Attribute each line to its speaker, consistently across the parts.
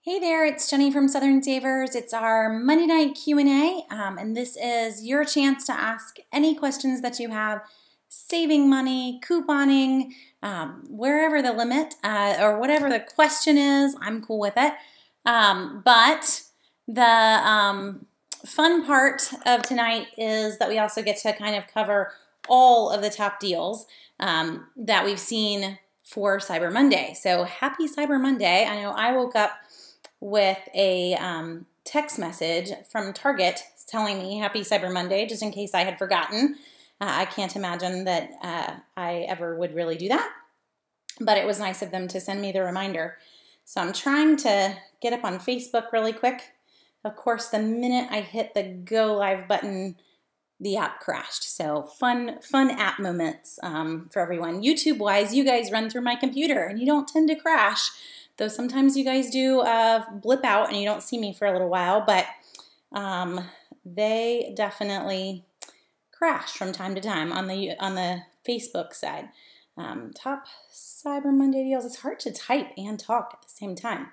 Speaker 1: Hey there, it's Jenny from Southern Savers. It's our Monday night Q&A, and this is your chance to ask any questions that you have, saving money, couponing, wherever the limit or whatever the question is, I'm cool with it. But the fun part of tonight is that we also get to kind of cover all of the top deals that we've seen for Cyber Monday. So happy Cyber Monday. I know I woke up with a text message from Target telling me happy Cyber Monday, just in case I had forgotten. I can't imagine that I ever would really do that, but it was nice of them to send me the reminder. So I'm trying to get up on Facebook really quick. Of course, the minute I hit the go live button, the app crashed. So fun app moments for everyone. YouTube-wise, you guys run through my computer and you don't tend to crash. Though sometimes you guys do blip out and you don't see me for a little while, but they definitely crash from time to time on the Facebook side. Top Cyber Monday deals. It's hard to type and talk at the same time,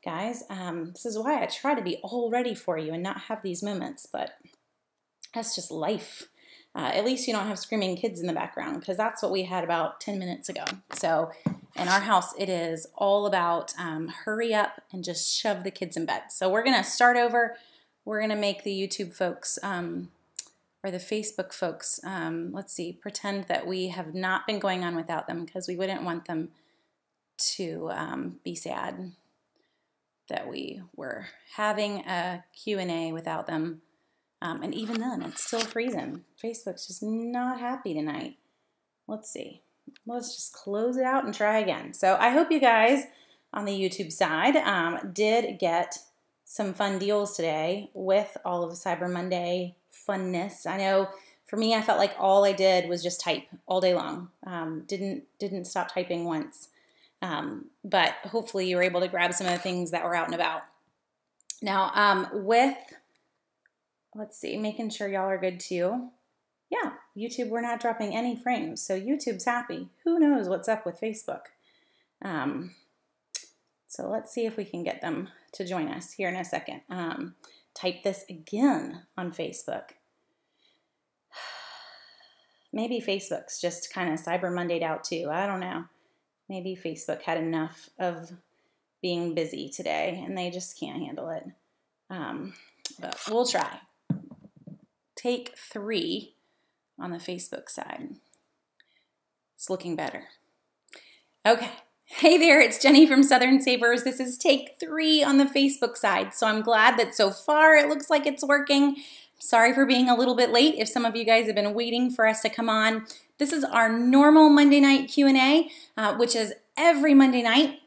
Speaker 1: guys. This is why I try to be all ready for you and not have these moments, but that's just life. At least you don't have screaming kids in the background, because that's what we had about 10 minutes ago. So in our house, it is all about hurry up and just shove the kids in bed. So we're going to start over. We're going to make the YouTube folks or the Facebook folks, let's see, pretend that we have not been going on without them, because we wouldn't want them to be sad that we were having a Q&A without them. And even then, it's still freezing. Facebook's just not happy tonight. Let's see. Let's just close it out and try again. So I hope you guys on the YouTube side did get some fun deals today with all of Cyber Monday funness. I know for me, I felt like all I did was just type all day long. Didn't stop typing once. But hopefully you were able to grab some of the things that were out and about. Now, let's see, making sure y'all are good too. Yeah, YouTube, we're not dropping any frames, so YouTube's happy. Who knows what's up with Facebook? So let's see if we can get them to join us here in a second. Type this again on Facebook. Maybe Facebook's just kind of Cyber Monday'd out too. I don't know. Maybe Facebook had enough of being busy today and they just can't handle it. But we'll try. Take 3 on the Facebook side. It's looking better. Okay. Hey there, it's Jenny from Southern Savers. This is take 3 on the Facebook side. So I'm glad that so far it looks like it's working. Sorry for being a little bit late if some of you guys have been waiting for us to come on. This is our normal Monday night Q&A, which is every Monday night.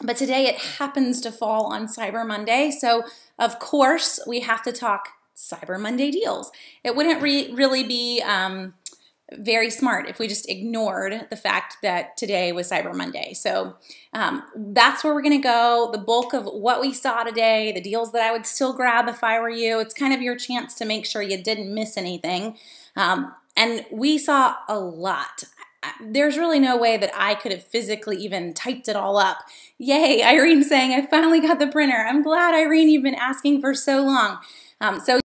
Speaker 1: But today it happens to fall on Cyber Monday. So of course we have to talk Cyber Monday deals. It wouldn't really be very smart if we just ignored the fact that today was Cyber Monday. So that's where we're going to go. The bulk of what we saw today, the deals that I would still grab if I were you, it's kind of your chance to make sure you didn't miss anything. And we saw a lot. There's really no way that I could have physically even typed it all up. Yay, Irene saying, I finally got the printer. I'm glad, Irene, you've been asking for so long. So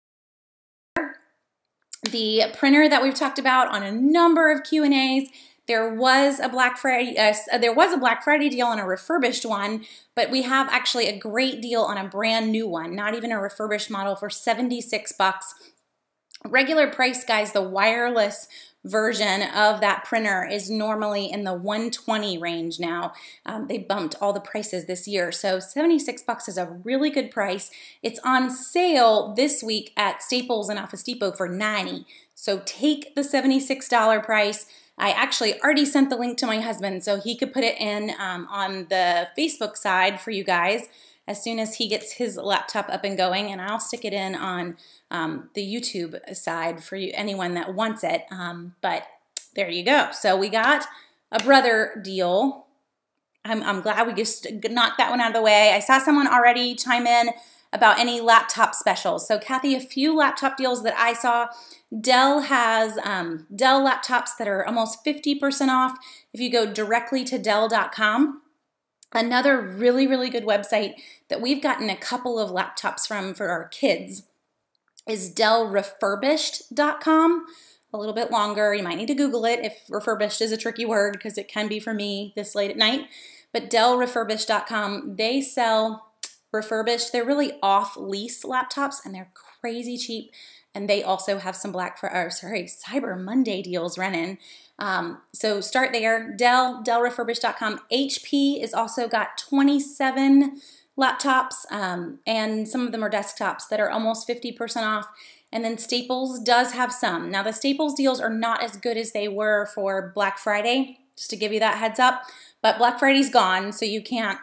Speaker 1: the printer that we've talked about on a number of Q&As, there was a Black Friday deal on a refurbished one, but we have actually a great deal on a brand new one, not even a refurbished model, for 76 bucks. Regular price, guys, the wireless version of that printer is normally in the 120 range now. They bumped all the prices this year, so 76 bucks is a really good price. It's on sale this week at Staples and Office Depot for 90. So take the $76 price. I actually already sent the link to my husband so he could put it in on the Facebook side for you guys as soon as he gets his laptop up and going, and I'll stick it in on the YouTube side for you, anyone that wants it. But there you go. So we got a brother deal. I'm glad we just knocked that one out of the way. I saw someone already chime in about any laptop specials. So Kathy, a few laptop deals that I saw. Dell has Dell laptops that are almost 50% off if you go directly to Dell.com. Another really, really good website that we've gotten a couple of laptops from for our kids is DellRefurbished.com. A little bit longer. You might need to Google it if refurbished is a tricky word, because it can be for me this late at night. But DellRefurbished.com, they sell refurbished. They're really off-lease laptops, and they're crazy cheap. And they also have some Cyber Monday deals running. So start there. DellRefurbished.com. HP has also got 27 laptops, and some of them are desktops that are almost 50% off. And then Staples does have some. Now the Staples deals are not as good as they were for Black Friday, just to give you that heads up. But Black Friday's gone, so you can't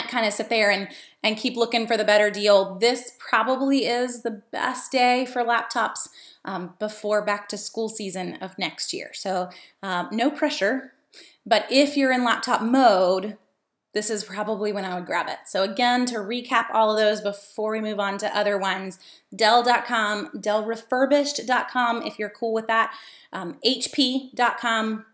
Speaker 1: kind of sit there and keep looking for the better deal. This probably is the best day for laptops before back to school season of next year. So no pressure, but if you're in laptop mode, this is probably when I would grab it. So again, to recap all of those before we move on to other ones, Dell.com, DellRefurbished.com if you're cool with that, HP.com,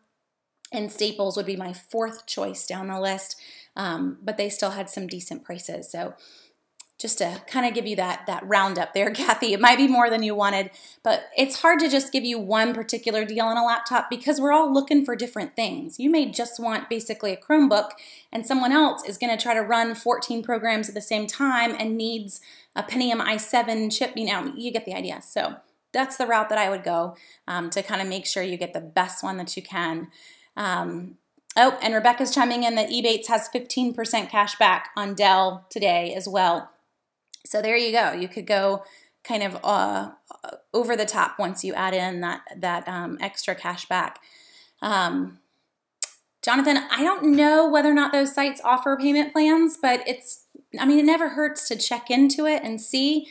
Speaker 1: and Staples would be my fourth choice down the list, but they still had some decent prices. So just to kind of give you that roundup there, Kathy, it might be more than you wanted, but it's hard to just give you one particular deal on a laptop because we're all looking for different things. You may just want basically a Chromebook, and someone else is going to try to run 14 programs at the same time and needs a Pentium i7 chip. You know, you get the idea. So that's the route that I would go to kind of make sure you get the best one that you can. Oh, and Rebecca's chiming in that Ebates has 15% cash back on Dell today as well. So there you go. You could go kind of over the top once you add in that extra cash back. Jonathan, I don't know whether or not those sites offer payment plans, but it never hurts to check into it and see.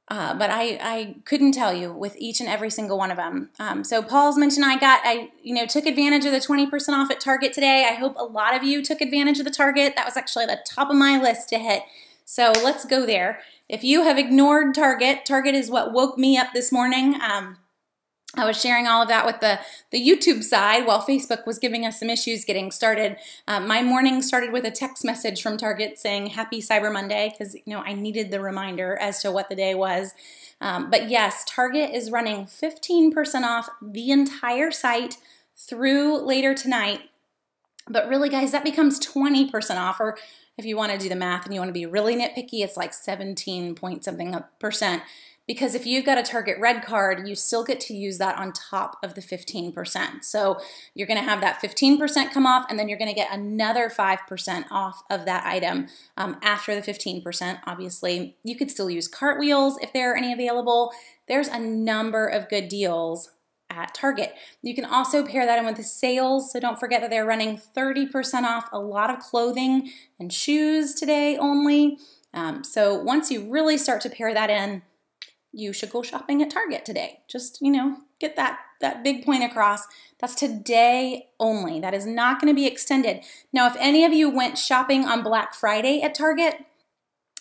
Speaker 1: But I couldn't tell you with each and every single one of them. So Paul's mentioned I took advantage of the 20% off at Target today. I hope a lot of you took advantage of the Target. That was actually at the top of my list to hit. So let's go there. If you have ignored Target, Target is what woke me up this morning. I was sharing all of that with the YouTube side while Facebook was giving us some issues getting started. My morning started with a text message from Target saying Happy Cyber Monday because I needed the reminder as to what the day was. But yes, Target is running 15% off the entire site through later tonight. But really, guys, that becomes 20% off, or if you want to do the math and you want to be really nitpicky, it's like 17 point something %. Because if you've got a Target Red card, you still get to use that on top of the 15%. So you're going to have that 15% come off, and then you're going to get another 5% off of that item after the 15%. Obviously, you could still use Cartwheels if there are any available. There's a number of good deals at Target. You can also pair that in with the sales, so don't forget that they're running 30% off a lot of clothing and shoes today only. So once you really start to pair that in, you should go shopping at Target today. Just, get that big point across. That's today only. That is not going to be extended. Now, if any of you went shopping on Black Friday at Target,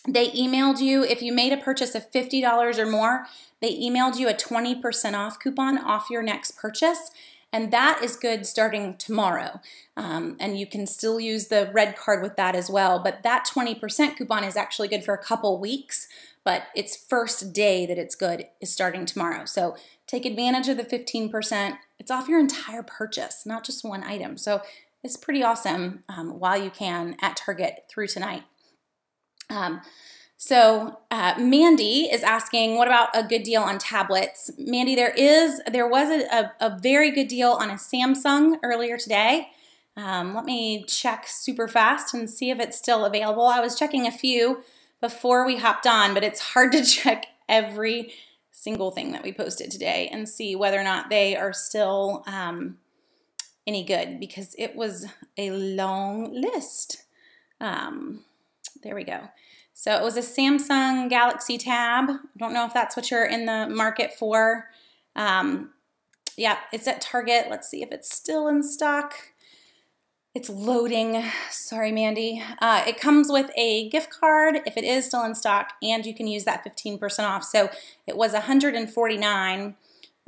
Speaker 1: they emailed you, if you made a purchase of $50 or more, they emailed you a 20% off coupon off your next purchase. And that is good starting tomorrow. And you can still use the Red card with that as well. But that 20% coupon is actually good for a couple weeks. But its first day that it's good is starting tomorrow. So take advantage of the 15%. It's off your entire purchase, not just one item. So it's pretty awesome while you can at Target through tonight. Mandy is asking, what about a good deal on tablets? Mandy, there was a very good deal on a Samsung earlier today. Let me check super fast and see if it's still available. I was checking a few before we hopped on, but it's hard to check every single thing that we posted today and see whether or not they are still any good, because it was a long list. There we go. So it was a Samsung Galaxy Tab. I don't know if that's what you're in the market for. Yeah, it's at Target. Let's see if it's still in stock. It's loading. Sorry, Mandy. It comes with a gift card if it is still in stock, and you can use that 15% off. So it was $149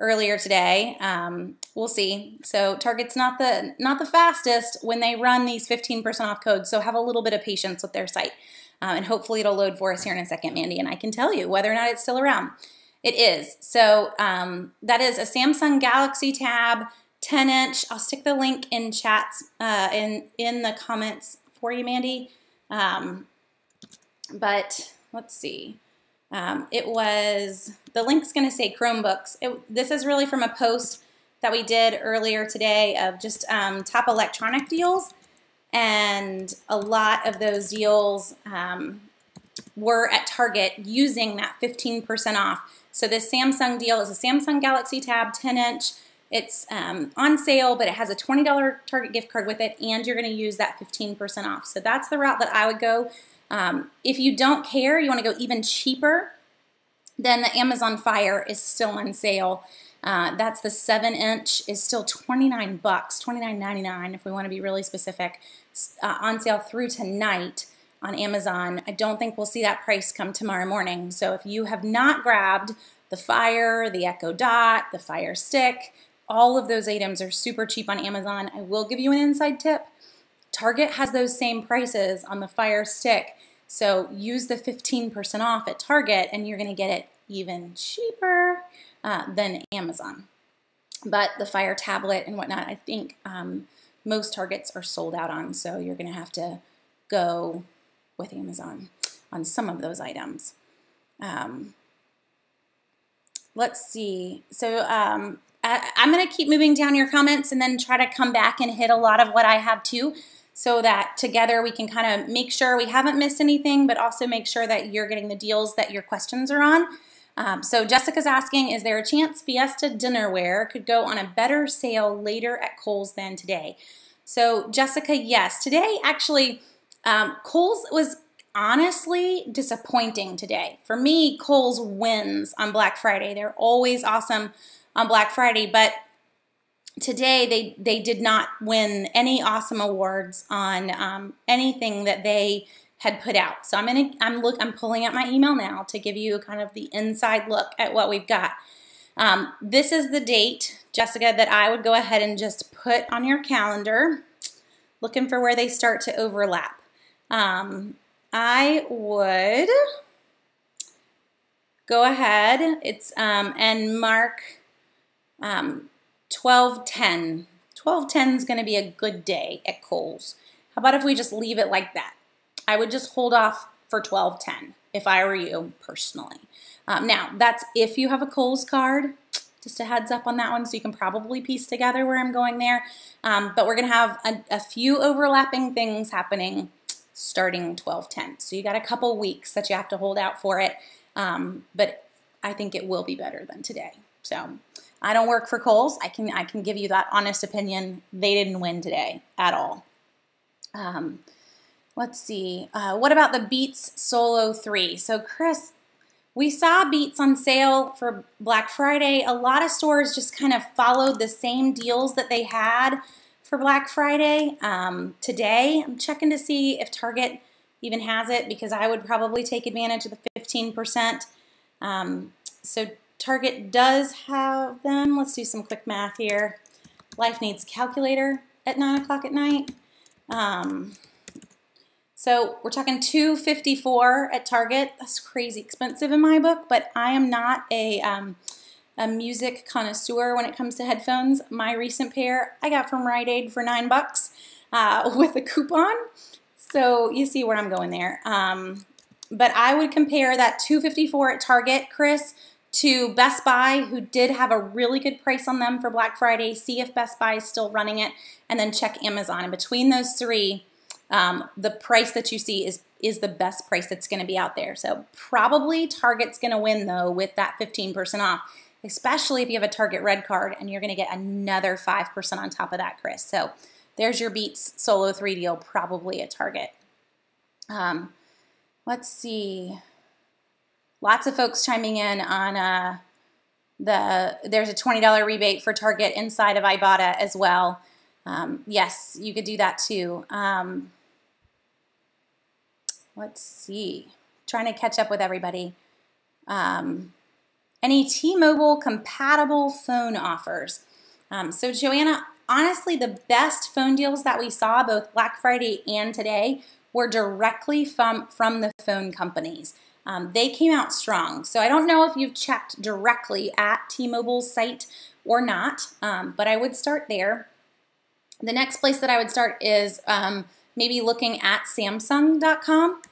Speaker 1: earlier today. We'll see. So Target's not the fastest when they run these 15% off codes, so have a little bit of patience with their site. And hopefully it'll load for us here in a second, Mandy, and I can tell you whether or not it's still around. It is. So that is a Samsung Galaxy Tab 10-inch. I'll stick the link in chats, in the comments for you, Mandy. But let's see. It was, the link's going to say Chromebooks. This is really from a post that we did earlier today of just top electronic deals. And a lot of those deals were at Target using that 15% off. So this Samsung deal is a Samsung Galaxy Tab 10-inch. It's on sale, but it has a $20 Target gift card with it, and you're going to use that 15% off. So that's the route that I would go. If you don't care, you want to go even cheaper, then the Amazon Fire is still on sale. That's the 7-inch, is still $29, $29.99 if we want to be really specific, on sale through tonight on Amazon. I don't think we'll see that price come tomorrow morning. So if you have not grabbed the Fire, the Echo Dot, the Fire Stick, all of those items are super cheap on Amazon. I will give you an inside tip. Target has those same prices on the Fire Stick. So use the 15% off at Target and you're going to get it even cheaper than Amazon. But the Fire tablet and whatnot, I think most Targets are sold out on. So you're going to have to go with Amazon on some of those items. Let's see. So I'm going to keep moving down your comments and then try to come back and hit a lot of what I have too, so that together we can kind of make sure we haven't missed anything, but also make sure that you're getting the deals that your questions are on. So Jessica's asking, is there a chance Fiesta dinnerware could go on a better sale later at Kohl's than today? So Jessica, yes. Today, actually, Kohl's was honestly disappointing today. For me, Kohl's wins on Black Friday. They're always awesome on Black Friday, but today they did not win any awesome awards on anything that they had put out. So I'm pulling out my email now to give you kind of the inside look at what we've got. This is the date, Jessica, that I would go ahead and just put on your calendar, looking for where they start to overlap. I would go ahead, and mark 12/10. 12/10 is going to be a good day at Kohl's. How about if we just leave it like that? I would just hold off for 12/10 if I were you personally. Now, that's if you have a Kohl's card. Just a heads up on that one, so you can probably piece together where I'm going there. But we're going to have a few overlapping things happening starting 12/10. So you got a couple weeks that you have to hold out for it. But I think it will be better than today. So I don't work for Kohl's. I can give you that honest opinion. They didn't win today at all. Let's see. What about the Beats Solo 3? So Chris, we saw Beats on sale for Black Friday. A lot of stores just kind of followed the same deals that they had for Black Friday. Today, I'm checking to see if Target even has it, because I would probably take advantage of the 15%. So Target does have them. Let's do some quick math here. Life needs calculator at 9 o'clock at night. So we're talking $254 at Target. That's crazy expensive in my book, but I am not a music connoisseur when it comes to headphones. My recent pair I got from Rite Aid for $9 with a coupon. So you see where I'm going there. But I would compare that $254 at Target, Chris, to Best Buy, who did have a really good price on them for Black Friday. See if Best Buy is still running it, and then check Amazon. And between those three, the price that you see is the best price that's going to be out there. So probably Target's going to win, though, with that 15% off, especially if you have a Target Red card, and you're going to get another 5% on top of that, Chris. So there's your Beats Solo 3 deal, probably at Target. Let's see. Lots of folks chiming in on there's a $20 rebate for Target inside of Ibotta as well. Yes, you could do that too. Let's see. Trying to catch up with everybody. any T-Mobile compatible phone offers. So Joanna, honestly, the best phone deals that we saw both Black Friday and today were directly from the phone companies. They came out strong. So I don't know if you've checked directly at T-Mobile's site or not, but I would start there. The next place that I would start is maybe looking at Samsung.com.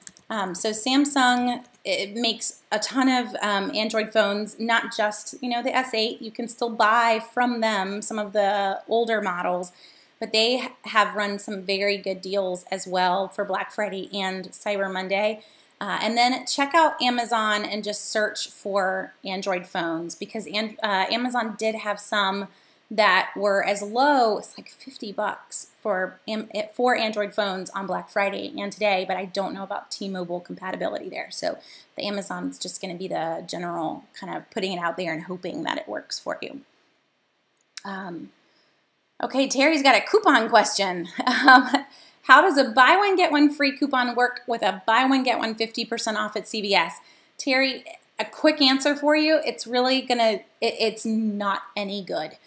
Speaker 1: So Samsung, it makes a ton of Android phones, not just, the S8. You can still buy from them some of the older models, but they have run some very good deals as well for Black Friday and Cyber Monday. And then check out Amazon and just search for Android phones, because Amazon did have some that were as low as like $50 for Android phones on Black Friday and today, but I don't know about T-Mobile compatibility there. So the Amazon's just going to be the general kind of putting it out there and hoping that it works for you. Okay, Terry's got a coupon question. How does a buy one get one free coupon work with a buy one get one 50% off at CVS? Terry, a quick answer for you, it's really it's not any good.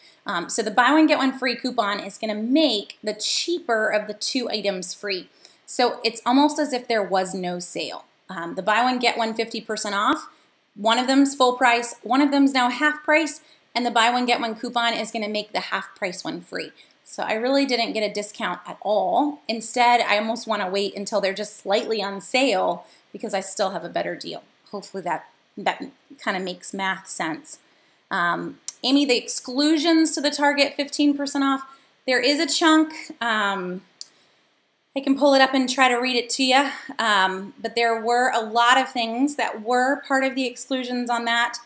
Speaker 1: So the buy one get one free coupon is gonna make the cheaper of the two items free. So it's almost as if there was no sale. The buy one get one 50% off, one of them's full price, one of them's now half price, and the buy one get one coupon is gonna make the half price one free. So I really didn't get a discount at all. Instead, I almost want to wait until they're just slightly on sale because I still have a better deal. Hopefully that kind of makes math sense. Amy, the exclusions to the Target 15% off, there is a chunk. I can pull it up and try to read it to you. But there were a lot of things that were part of the exclusions on that.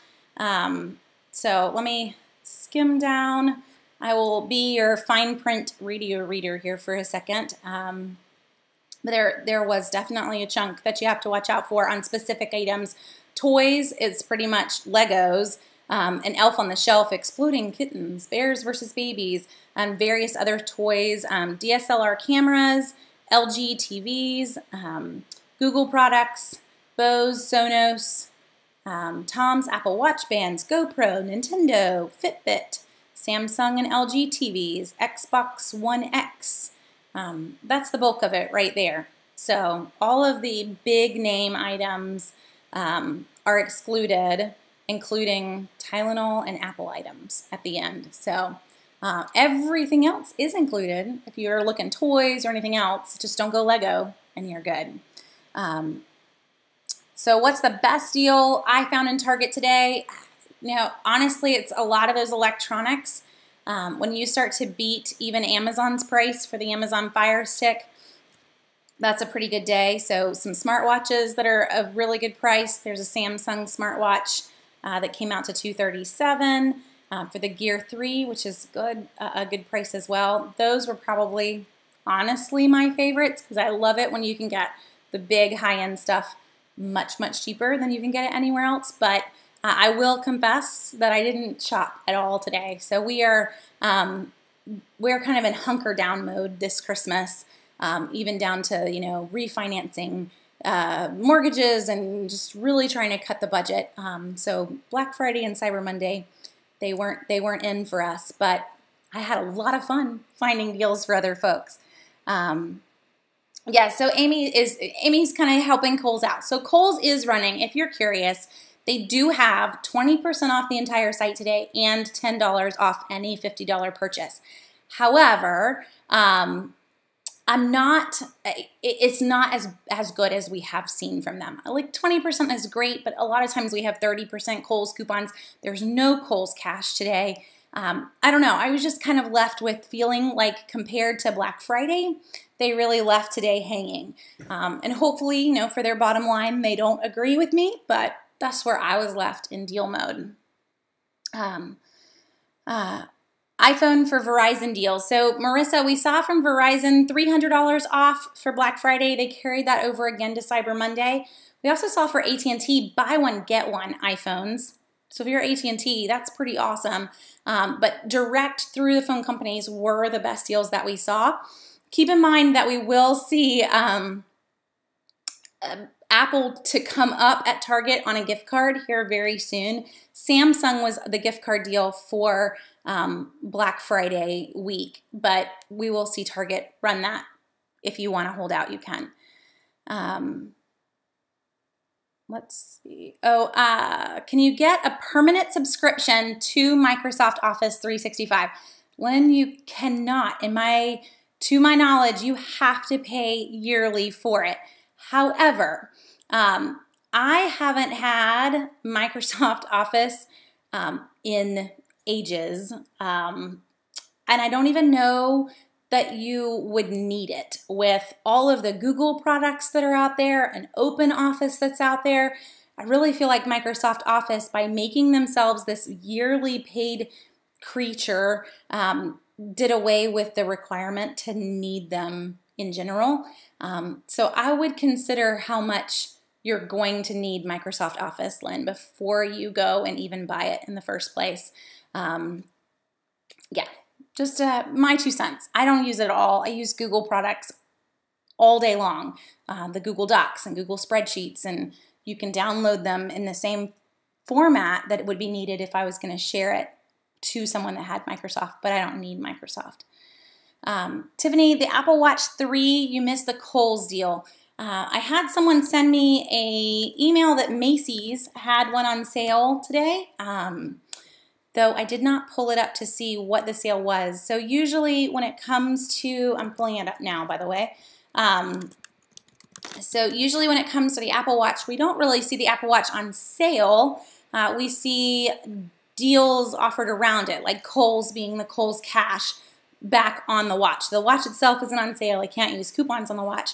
Speaker 1: So let me skim down. I will be your fine print radio reader here for a second. But there was definitely a chunk that you have to watch out for on specific items. Toys is pretty much Legos, an Elf on the Shelf, exploding kittens, bears versus babies, and various other toys, DSLR cameras, LG TVs, Google products, Bose, Sonos, Tom's Apple Watch bands, GoPro, Nintendo, Fitbit, Samsung and LG TVs, Xbox One X. That's the bulk of it right there. So all of the big name items are excluded, including Tylenol and Apple items at the end. So everything else is included. If you're looking toys or anything else, just don't go Lego and you're good. So what's the best deal I found in Target today? Honestly, it's a lot of those electronics. When you start to beat even Amazon's price for the Amazon Fire Stick, that's a pretty good day. So some smartwatches that are a really good price. There's a Samsung smartwatch that came out to $237 for the Gear 3, which is a good price as well. Those were probably, honestly, my favorites because I love it when you can get the big high-end stuff much, much cheaper than you can get it anywhere else. But I will confess that I didn't shop at all today. So we're kind of in hunker down mode this Christmas, even down to refinancing mortgages and just really trying to cut the budget. So Black Friday and Cyber Monday, they weren't in for us, but I had a lot of fun finding deals for other folks. Yeah, so Amy's kind of helping Kohl's out. So Kohl's is running, if you're curious. They do have 20% off the entire site today and $10 off any $50 purchase. However, it's not as good as we have seen from them. Like 20% is great, but a lot of times we have 30% Kohl's coupons. There's no Kohl's cash today. I don't know. I was just kind of left with feeling like compared to Black Friday, they really left today hanging. And hopefully, for their bottom line, they don't agree with me, but that's where I was left in deal mode. iPhone for Verizon deals. So Marissa, we saw from Verizon $300 off for Black Friday. They carried that over again to Cyber Monday. We also saw for AT&T buy one, get one iPhones. So if you're AT&T, that's pretty awesome. But direct through the phone companies were the best deals that we saw. Keep in mind that we will see Apple to come up at Target on a gift card here very soon. Samsung was the gift card deal for Black Friday week, but we will see Target run that. If you want to hold out, you can. Let's see. Can you get a permanent subscription to Microsoft Office 365? Lynn, you cannot. To my knowledge, you have to pay yearly for it. However, I haven't had Microsoft Office in ages, and I don't even know that you would need it with all of the Google products that are out there and Open Office that's out there. I really feel like Microsoft Office, by making themselves this yearly paid creature, did away with the requirement to need them in general. So I would consider how much you're going to need Microsoft Office, Lynn, before you go and even buy it in the first place. Yeah, just my 2 cents. I don't use it at all. I use Google products all day long, the Google Docs and Google Spreadsheets, and you can download them in the same format that would be needed if I was going to share it to someone that had Microsoft, but I don't need Microsoft. Tiffany, the Apple Watch 3, you missed the Kohl's deal. I had someone send me an email that Macy's had one on sale today, though I did not pull it up to see what the sale was. So usually when it comes to, I'm pulling it up now, by the way. So usually when it comes to the Apple Watch, we don't really see the Apple Watch on sale. We see deals offered around it, like Kohl's being the Kohl's Cash back on the watch. The watch itself isn't on sale. I can't use coupons on the watch.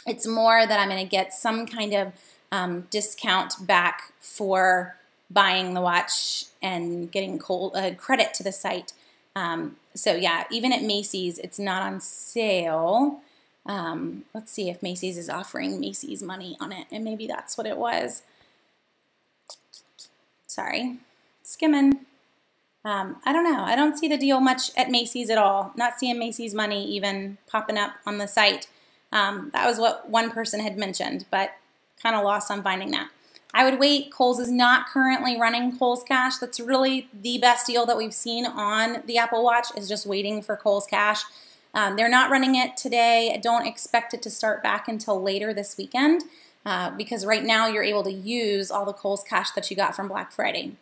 Speaker 1: It's more that I'm going to get some kind of discount back for buying the watch and getting credit to the site. So yeah, even at Macy's, it's not on sale. Let's see if Macy's is offering Macy's money on it, and maybe that's what it was. Sorry, skimming. I don't know. I don't see the deal much at Macy's at all. Not seeing Macy's money even popping up on the site. That was what one person had mentioned, but kind of lost on finding that. I would wait. Kohl's is not currently running Kohl's Cash. That's really the best deal that we've seen on the Apple Watch, is just waiting for Kohl's Cash. They're not running it today. I don't expect it to start back until later this weekend because right now you're able to use all the Kohl's Cash that you got from Black Friday.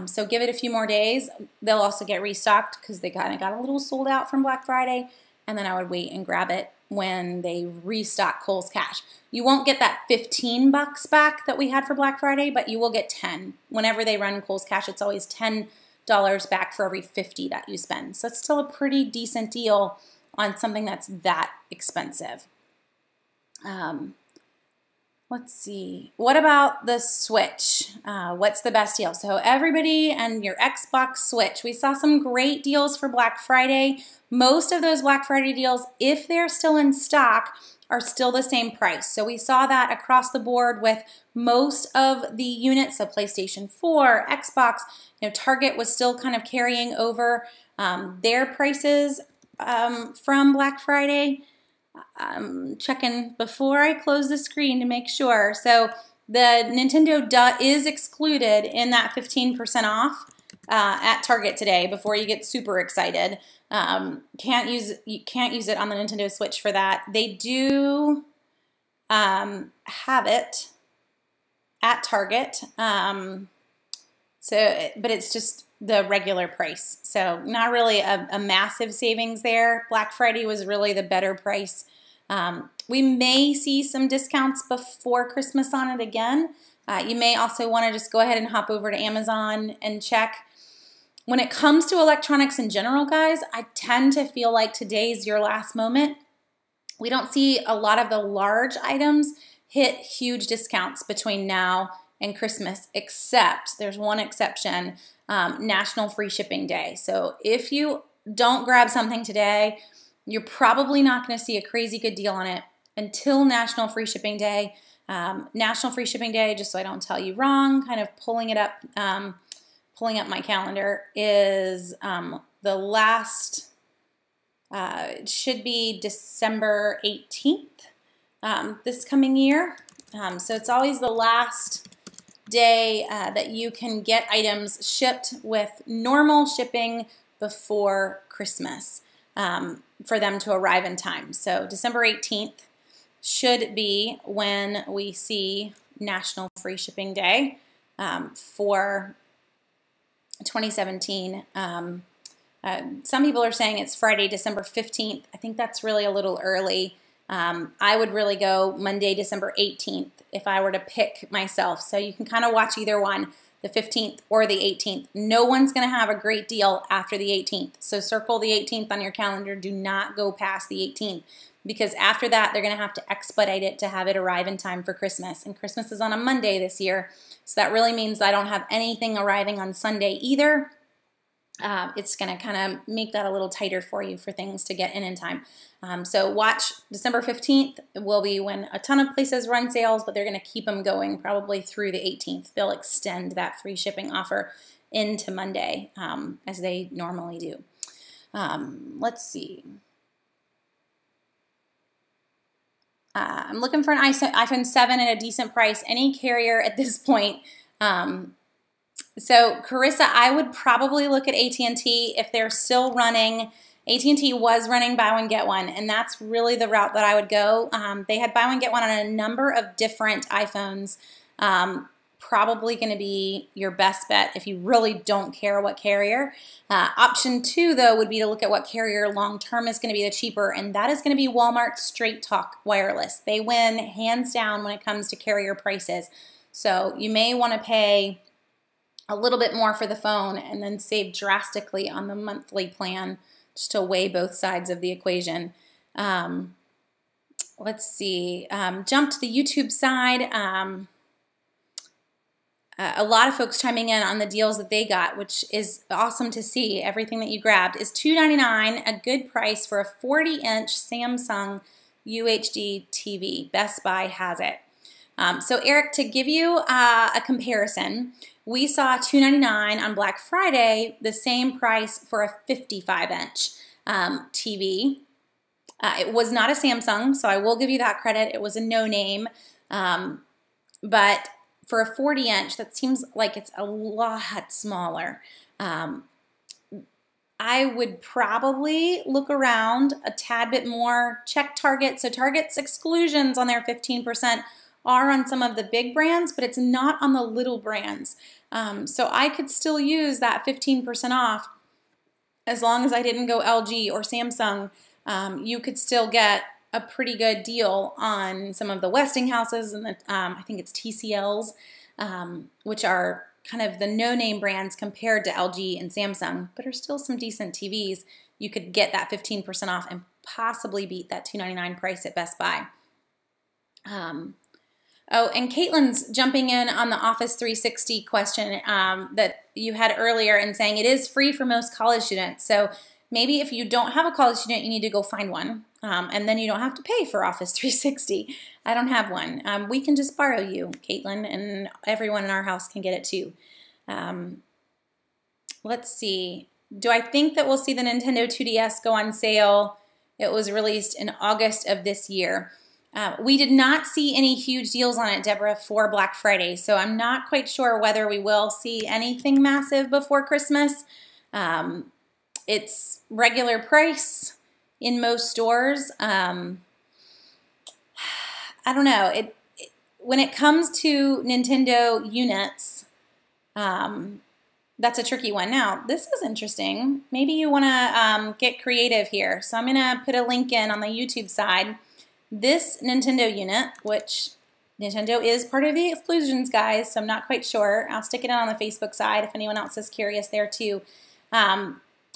Speaker 1: So give it a few more days. They'll also get restocked because they kind of got a little sold out from Black Friday, and then I would wait and grab it when they restock Kohl's Cash. You won't get that $15 back that we had for Black Friday, but you will get 10. Whenever they run Kohl's Cash, it's always $10 back for every 50 that you spend. So it's still a pretty decent deal on something that's that expensive. Let's see. What about the Switch? What's the best deal? So everybody and your Xbox Switch. We saw some great deals for Black Friday. Most of those Black Friday deals, if they're still in stock, are still the same price. So we saw that across the board with most of the units, so PlayStation 4, Xbox. Target was still kind of carrying over their prices from Black Friday. I'm checking before I close the screen to make sure. So the Nintendo is excluded in that 15% off at Target today before you get super excited. You can't use it on the Nintendo Switch for that. They do have it at Target. But it's just the regular price. So not really a massive savings there. Black Friday was really the better price. We may see some discounts before Christmas on it again. You may also want to just go ahead and hop over to Amazon and check. When it comes to electronics in general, guys, I tend to feel like today's your last moment. We don't see a lot of the large items hit huge discounts between now and Christmas, except there's one exception, National Free Shipping Day. So if you don't grab something today, you're probably not going to see a crazy good deal on it until National Free Shipping Day. National Free Shipping Day, just so I don't tell you wrong, kind of pulling up my calendar, is the last, it should be December 18th this coming year. So it's always the last day that you can get items shipped with normal shipping before Christmas for them to arrive in time. So December 18th should be when we see National Free Shipping Day for 2017. Some people are saying it's Friday, December 15th. I think that's really a little early. I would really go Monday, December 18th if I were to pick myself. So you can kind of watch either one, the 15th or the 18th. No one's going to have a great deal after the 18th. So circle the 18th on your calendar. Do not go past the 18th, because after that, they're going to have to expedite it to have it arrive in time for Christmas. And Christmas is on a Monday this year, so that really means I don't have anything arriving on Sunday either. It's going to kind of make that a little tighter for you for things to get in time. So watch December 15th will be when a ton of places run sales, but they're going to keep them going probably through the 18th. They'll extend that free shipping offer into Monday as they normally do. Let's see. I'm looking for an iPhone 7 at a decent price. Any carrier at this point. So Carissa, I would probably look at AT&T if they're still running. AT&T was running buy one, get one, and that's really the route that I would go. They had buy one, get one on a number of different iPhones. Probably going to be your best bet if you really don't care what carrier. Option 2, though, would be to look at what carrier long-term is going to be the cheaper, and that is going to be Walmart Straight Talk Wireless. They win hands down when it comes to carrier prices. So you may want to pay a little bit more for the phone and then save drastically on the monthly plan, just to weigh both sides of the equation. Let's see. Jump to the YouTube side. A lot of folks chiming in on the deals that they got, which is awesome to see. Everything that you grabbed is $299, a good price for a 40-inch Samsung UHD TV. Best Buy has it. So Eric, to give you a comparison, we saw $299 on Black Friday, the same price for a 55-inch TV. It was not a Samsung, so I will give you that credit. It was a no-name, but for a 40-inch, that seems like it's a lot smaller. I would probably look around a tad bit more, check Target. So Target's exclusions on their 15% are on some of the big brands, but it's not on the little brands. So I could still use that 15% off as long as I didn't go LG or Samsung. You could still get a pretty good deal on some of the Westinghouses and the, I think it's TCLs, which are kind of the no-name brands compared to LG and Samsung, but are still some decent TVs. You could get that 15% off and possibly beat that $299 price at Best Buy. Oh, and Caitlin's jumping in on the Office 360 question that you had earlier and saying it is free for most college students. So maybe if you don't have a college student, you need to go find one, and then you don't have to pay for Office 360. I don't have one. We can just borrow you, Caitlin, and everyone in our house can get it too. Let's see. Do I think that we'll see the Nintendo 2DS go on sale? It was released in August of this year. We did not see any huge deals on it, Deborah, for Black Friday, so I'm not quite sure whether we will see anything massive before Christmas. It's regular price in most stores. I don't know. When it comes to Nintendo units, that's a tricky one. Now, this is interesting. Maybe you want to get creative here. So I'm going to put a link in on the YouTube side. This Nintendo unit, which Nintendo is part of the exclusions, guys, so I'm not quite sure. I'll stick it on the Facebook side if anyone else is curious there too.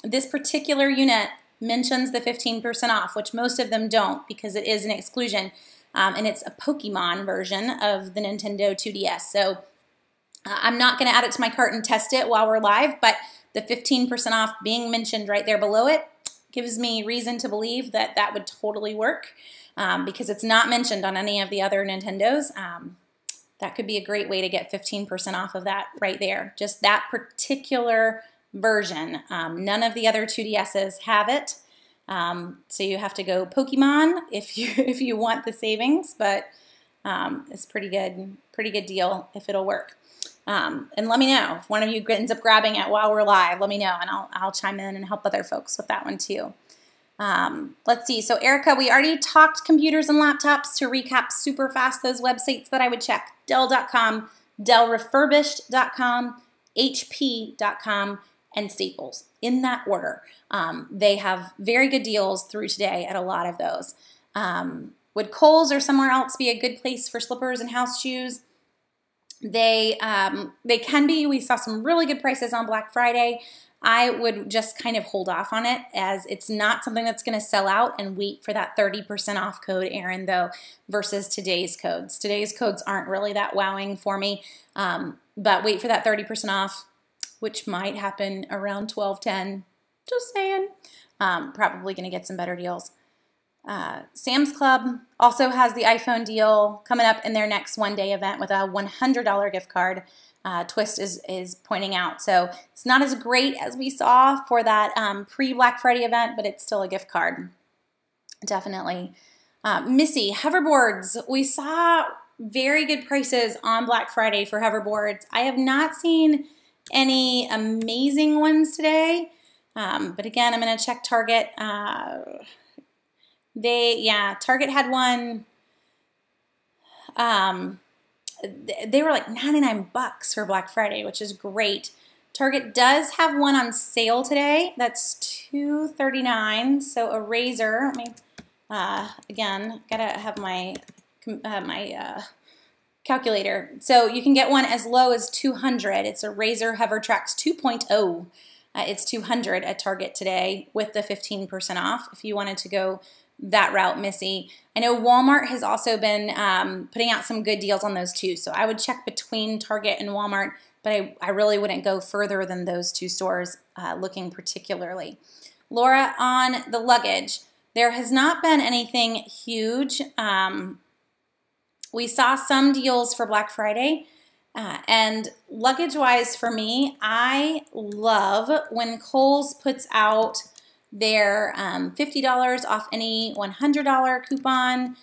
Speaker 1: This particular unit mentions the 15% off, which most of them don't because it is an exclusion, and it's a Pokemon version of the Nintendo 2DS. So I'm not going to add it to my cart and test it while we're live, but the 15% off being mentioned right there below it gives me reason to believe that that would totally work. Because it's not mentioned on any of the other Nintendos. That could be a great way to get 15% off of that right there. Just that particular version. None of the other 2DSs have it. So you have to go Pokemon if you want the savings. But is pretty good deal if it'll work. And let me know if one of you ends up grabbing it while we're live. Let me know, and I'll chime in and help other folks with that one too. Let's see. So Erica, we already talked computers and laptops. To recap super fast, those websites that I would check: Dell.com, DellRefurbished.com, HP.com, and Staples, in that order. They have very good deals through today at a lot of those. Would Kohl's or somewhere else be a good place for slippers and house shoes? They can be. We saw some really good prices on Black Friday. I would just kind of hold off on it, as it's not something that's going to sell out, and wait for that 30% off code, Erin, though, versus today's codes. Today's codes aren't really that wowing for me, but wait for that 30% off, which might happen around 12/10. Just saying. Probably going to get some better deals. Sam's Club also has the iPhone deal coming up in their next one-day event with a $100 gift card. Twist is pointing out. So it's not as great as we saw for that pre-Black Friday event, but it's still a gift card. Definitely. Missy, hoverboards. We saw very good prices on Black Friday for hoverboards. I have not seen any amazing ones today, but again, I'm going to check Target. Target had one. They were like 99 bucks for Black Friday, which is great. Target does have one on sale today. That's $239. So a razor. Let me again, gotta have my calculator. So you can get one as low as $200. It's a Razer HoverTrax 2.0. It's $200 at Target today with the 15% off. If you wanted to go that route, Missy. I know Walmart has also been putting out some good deals on those too, so I would check between Target and Walmart, but I really wouldn't go further than those two stores looking particularly. Laura, on the luggage, there has not been anything huge. We saw some deals for Black Friday, and luggage-wise for me, I love when Kohl's puts out their $50 off any $100 coupon,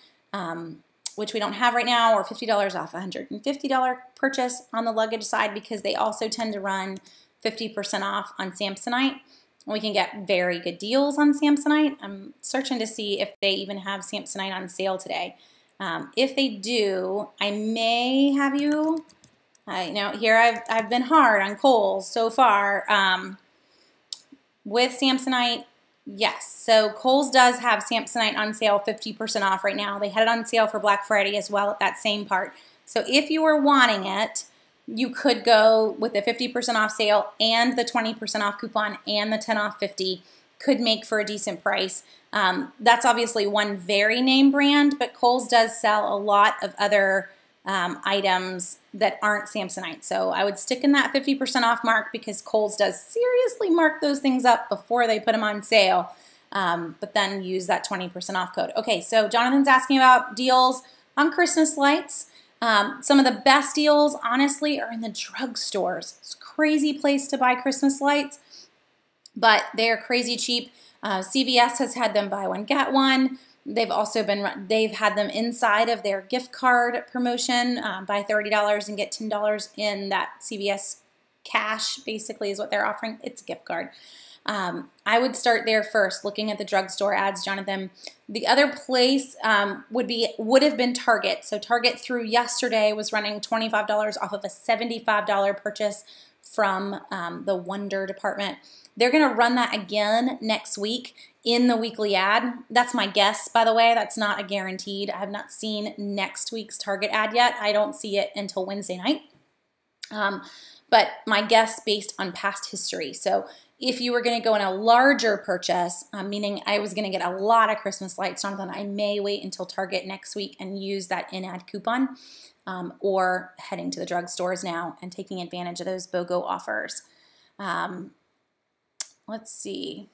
Speaker 1: which we don't have right now, or $50 off a $150 purchase on the luggage side, because they also tend to run 50% off on Samsonite. We can get very good deals on Samsonite. I'm searching to see if they even have Samsonite on sale today. If they do, I may have you. Here I've been hard on Kohl's so far. With Samsonite, yes. So Kohl's does have Samsonite on sale, 50% off right now. They had it on sale for Black Friday as well at that same part. So if you were wanting it, you could go with the 50% off sale and the 20% off coupon and the 10 off 50. Could make for a decent price. That's obviously one very name brand, but Kohl's does sell a lot of other items that aren't Samsonite. So I would stick in that 50% off mark, because Kohl's does seriously mark those things up before they put them on sale, but then use that 20% off code. Okay, so Jonathan's asking about deals on Christmas lights. Some of the best deals, honestly, are in the drugstores. It's a crazy place to buy Christmas lights, but they're crazy cheap. CVS has had them buy one, get one. They've had them inside of their gift card promotion, buy $30 and get $10 in that CVS cash, basically is what they're offering. It's a gift card. I would start there first, looking at the drugstore ads, Jonathan. The other place would have been Target. So Target through yesterday was running $25 off of a $75 purchase from the Wonder department. They're going to run that again next week in the weekly ad. That's my guess, by the way. That's not a guaranteed. I have not seen next week's Target ad yet. I don't see it until Wednesday night. But my guess based on past history. So if you were going to go in a larger purchase, meaning I was going to get a lot of Christmas lights, Jonathan, I may wait until Target next week and use that in-ad coupon, or heading to the drugstores now and taking advantage of those BOGO offers. Let's see.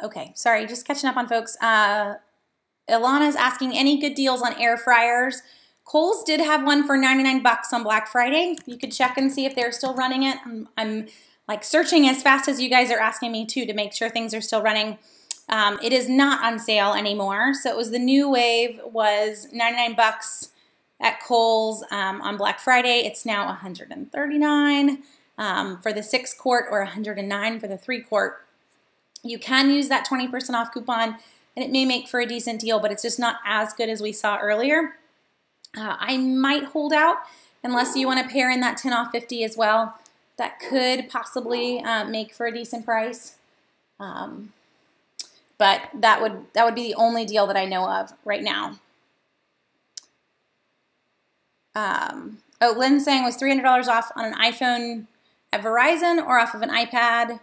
Speaker 1: Okay, sorry, just catching up on folks. Ilana's asking, any good deals on air fryers? Kohl's did have one for 99 bucks on Black Friday. You could check and see if they're still running it. I'm like searching as fast as you guys are asking me to make sure things are still running. It is not on sale anymore. So it was the new wave was 99 bucks at Kohl's on Black Friday. It's now 139 for the 6-quart or 109 for the 3-quart. You can use that 20% off coupon, and it may make for a decent deal, but it's just not as good as we saw earlier. I might hold out unless you want to pair in that 10 off 50 as well. That could possibly make for a decent price. But that would be the only deal that I know of right now. Oh, Lynn's saying was $300 off on an iPhone at Verizon or off of an iPad,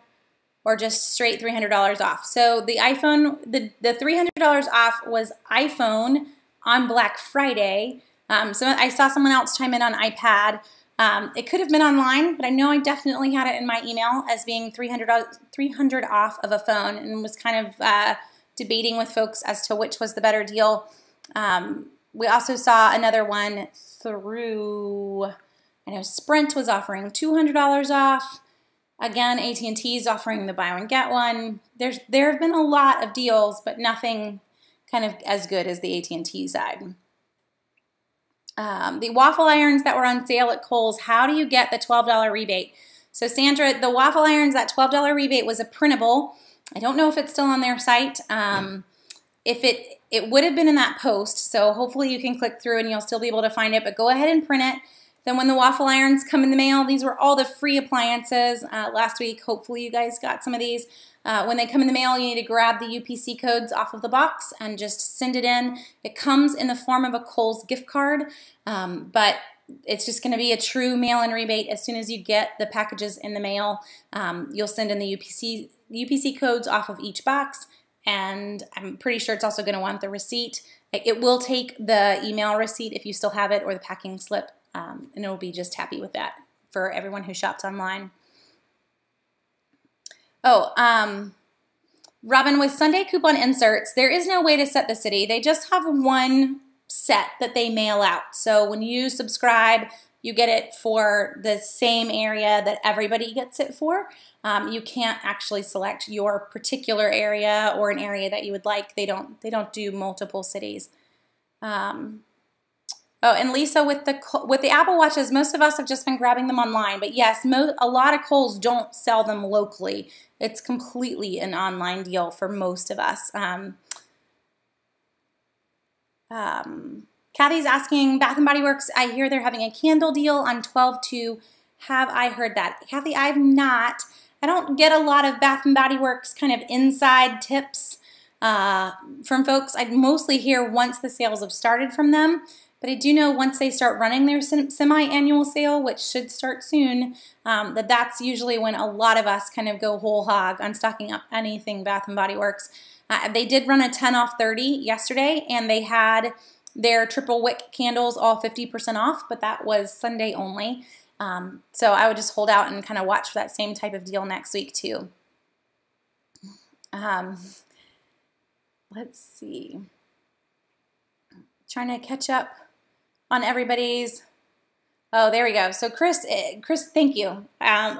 Speaker 1: or just straight $300 off. So the iPhone, the $300 off was iPhone on Black Friday. So I saw someone else chime in on iPad. It could have been online, but I know I definitely had it in my email as being $300 off of a phone, and was kind of debating with folks as to which was the better deal. We also saw another one through, I know Sprint was offering $200 off. Again, AT&T is offering the buy one get one. There have been a lot of deals, but nothing kind of as good as the AT&T side. The waffle irons that were on sale at Kohl's, how do you get the $12 rebate? So Sandra, the waffle irons, that $12 rebate was a printable. I don't know if it's still on their site. If it would have been in that post, so hopefully you can click through and you'll still be able to find it, but go ahead and print it. Then when the waffle irons come in the mail, these were all the free appliances last week. Hopefully you guys got some of these. When they come in the mail, you need to grab the UPC codes off of the box and just send it in. It comes in the form of a Kohl's gift card, but it's just going to be a true mail-in rebate. As soon as you get the packages in the mail, you'll send in the UPC codes off of each box, and I'm pretty sure it's also going to want the receipt. It will take the email receipt if you still have it, or the packing slip, and it'll be just happy with that for everyone who shopped online. Oh, Robin, with Sunday coupon inserts, there is no way to set the city. They just have one set that they mail out. So when you subscribe, you get it for the same area that everybody gets it for. You can't actually select your particular area or an area that you would like. They don't do multiple cities. Oh, and Lisa, with the Apple Watches, most of us have just been grabbing them online. But yes, a lot of Kohl's don't sell them locally. It's completely an online deal for most of us. Kathy's asking, Bath & Body Works, I hear they're having a candle deal on 12/2. Have I heard that? Kathy, I've not. I don't get a lot of Bath & Body Works kind of inside tips from folks. I mostly hear once the sales have started from them. But I do know once they start running their semi-annual sale, which should start soon, that's usually when a lot of us kind of go whole hog on stocking up anything Bath & Body Works. They did run a 10 off 30 yesterday, and they had their triple wick candles all 50% off, but that was Sunday only. So I would just hold out and kind of watch for that same type of deal next week too. Let's see. Trying to catch up on everybody's. Oh, there we go. So Chris, thank you,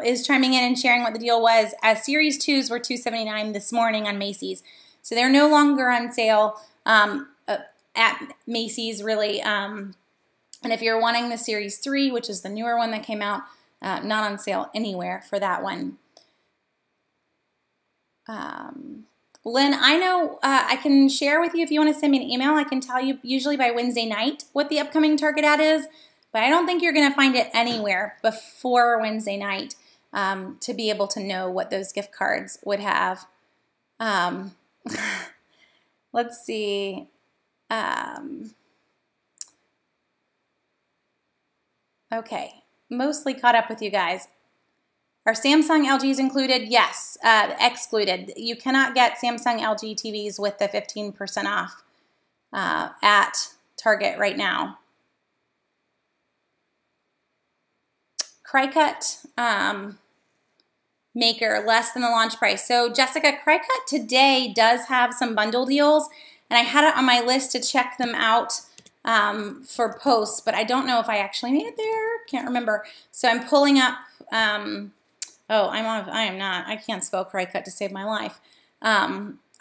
Speaker 1: is chiming in and sharing what the deal was. Series 2s were $279 this morning on Macy's. So they're no longer on sale at Macy's, really. And if you're wanting the Series 3, which is the newer one that came out, not on sale anywhere for that one. Lynn, I know I can share with you if you want to send me an email. I can tell you usually by Wednesday night what the upcoming Target ad is, but I don't think you're going to find it anywhere before Wednesday night to be able to know what those gift cards would have. Let's see. Okay, mostly caught up with you guys. Are Samsung LGs included? Yes, excluded. You cannot get Samsung LG TVs with the 15% off at Target right now. Cricut maker, less than the launch price. So Jessica, Cricut today does have some bundle deals, and I had it on my list to check them out for posts, but I don't know if I actually made it there. Can't remember. So I'm pulling up. Oh, I am not. I can't spell Cricut to save my life.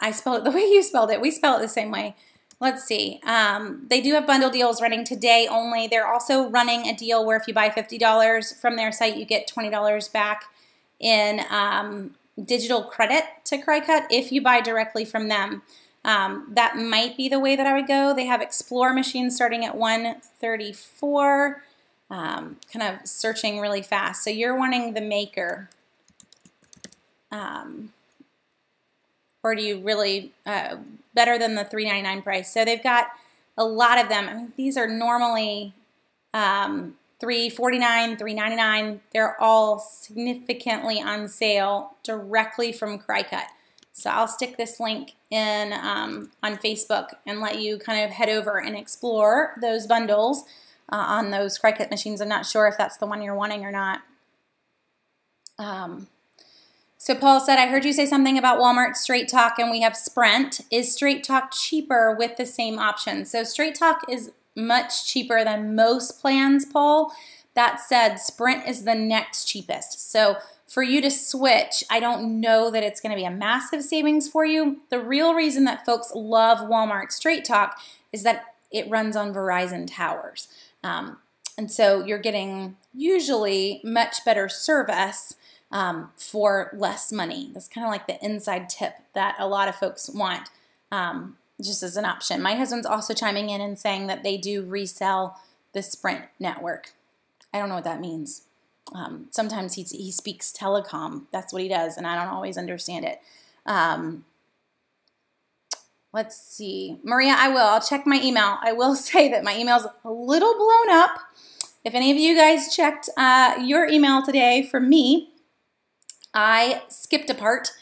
Speaker 1: I spelled it the way you spelled it. We spell it the same way. Let's see. They do have bundle deals running today only. They're also running a deal where if you buy $50 from their site, you get $20 back in digital credit to Cricut if you buy directly from them. That might be the way that I would go. They have Explore machines starting at $134. Kind of searching really fast. So you're wanting the maker. Or do you really, better than the $3.99 price? So they've got a lot of them. I mean, these are normally $3.49, $3.99. They're all significantly on sale directly from Cricut. So I'll stick this link in on Facebook and let you kind of head over and explore those bundles on those Cricut machines. I'm not sure if that's the one you're wanting or not. So Paul said, I heard you say something about Walmart Straight Talk and we have Sprint. Is Straight Talk cheaper with the same option? So Straight Talk is much cheaper than most plans, Paul. That said, Sprint is the next cheapest. So for you to switch, I don't know that it's going to be a massive savings for you. The real reason that folks love Walmart Straight Talk is that it runs on Verizon towers. And so you're getting usually much better service for less money. That's kind of like the inside tip that a lot of folks want, just as an option. My husband's also chiming in and saying that they do resell the Sprint network. I don't know what that means. Sometimes he speaks telecom. That's what he does, and I don't always understand it. Let's see. Maria, I will. I'll check my email. I will say that my email's a little blown up. If any of you guys checked your email today from me, I skipped a part.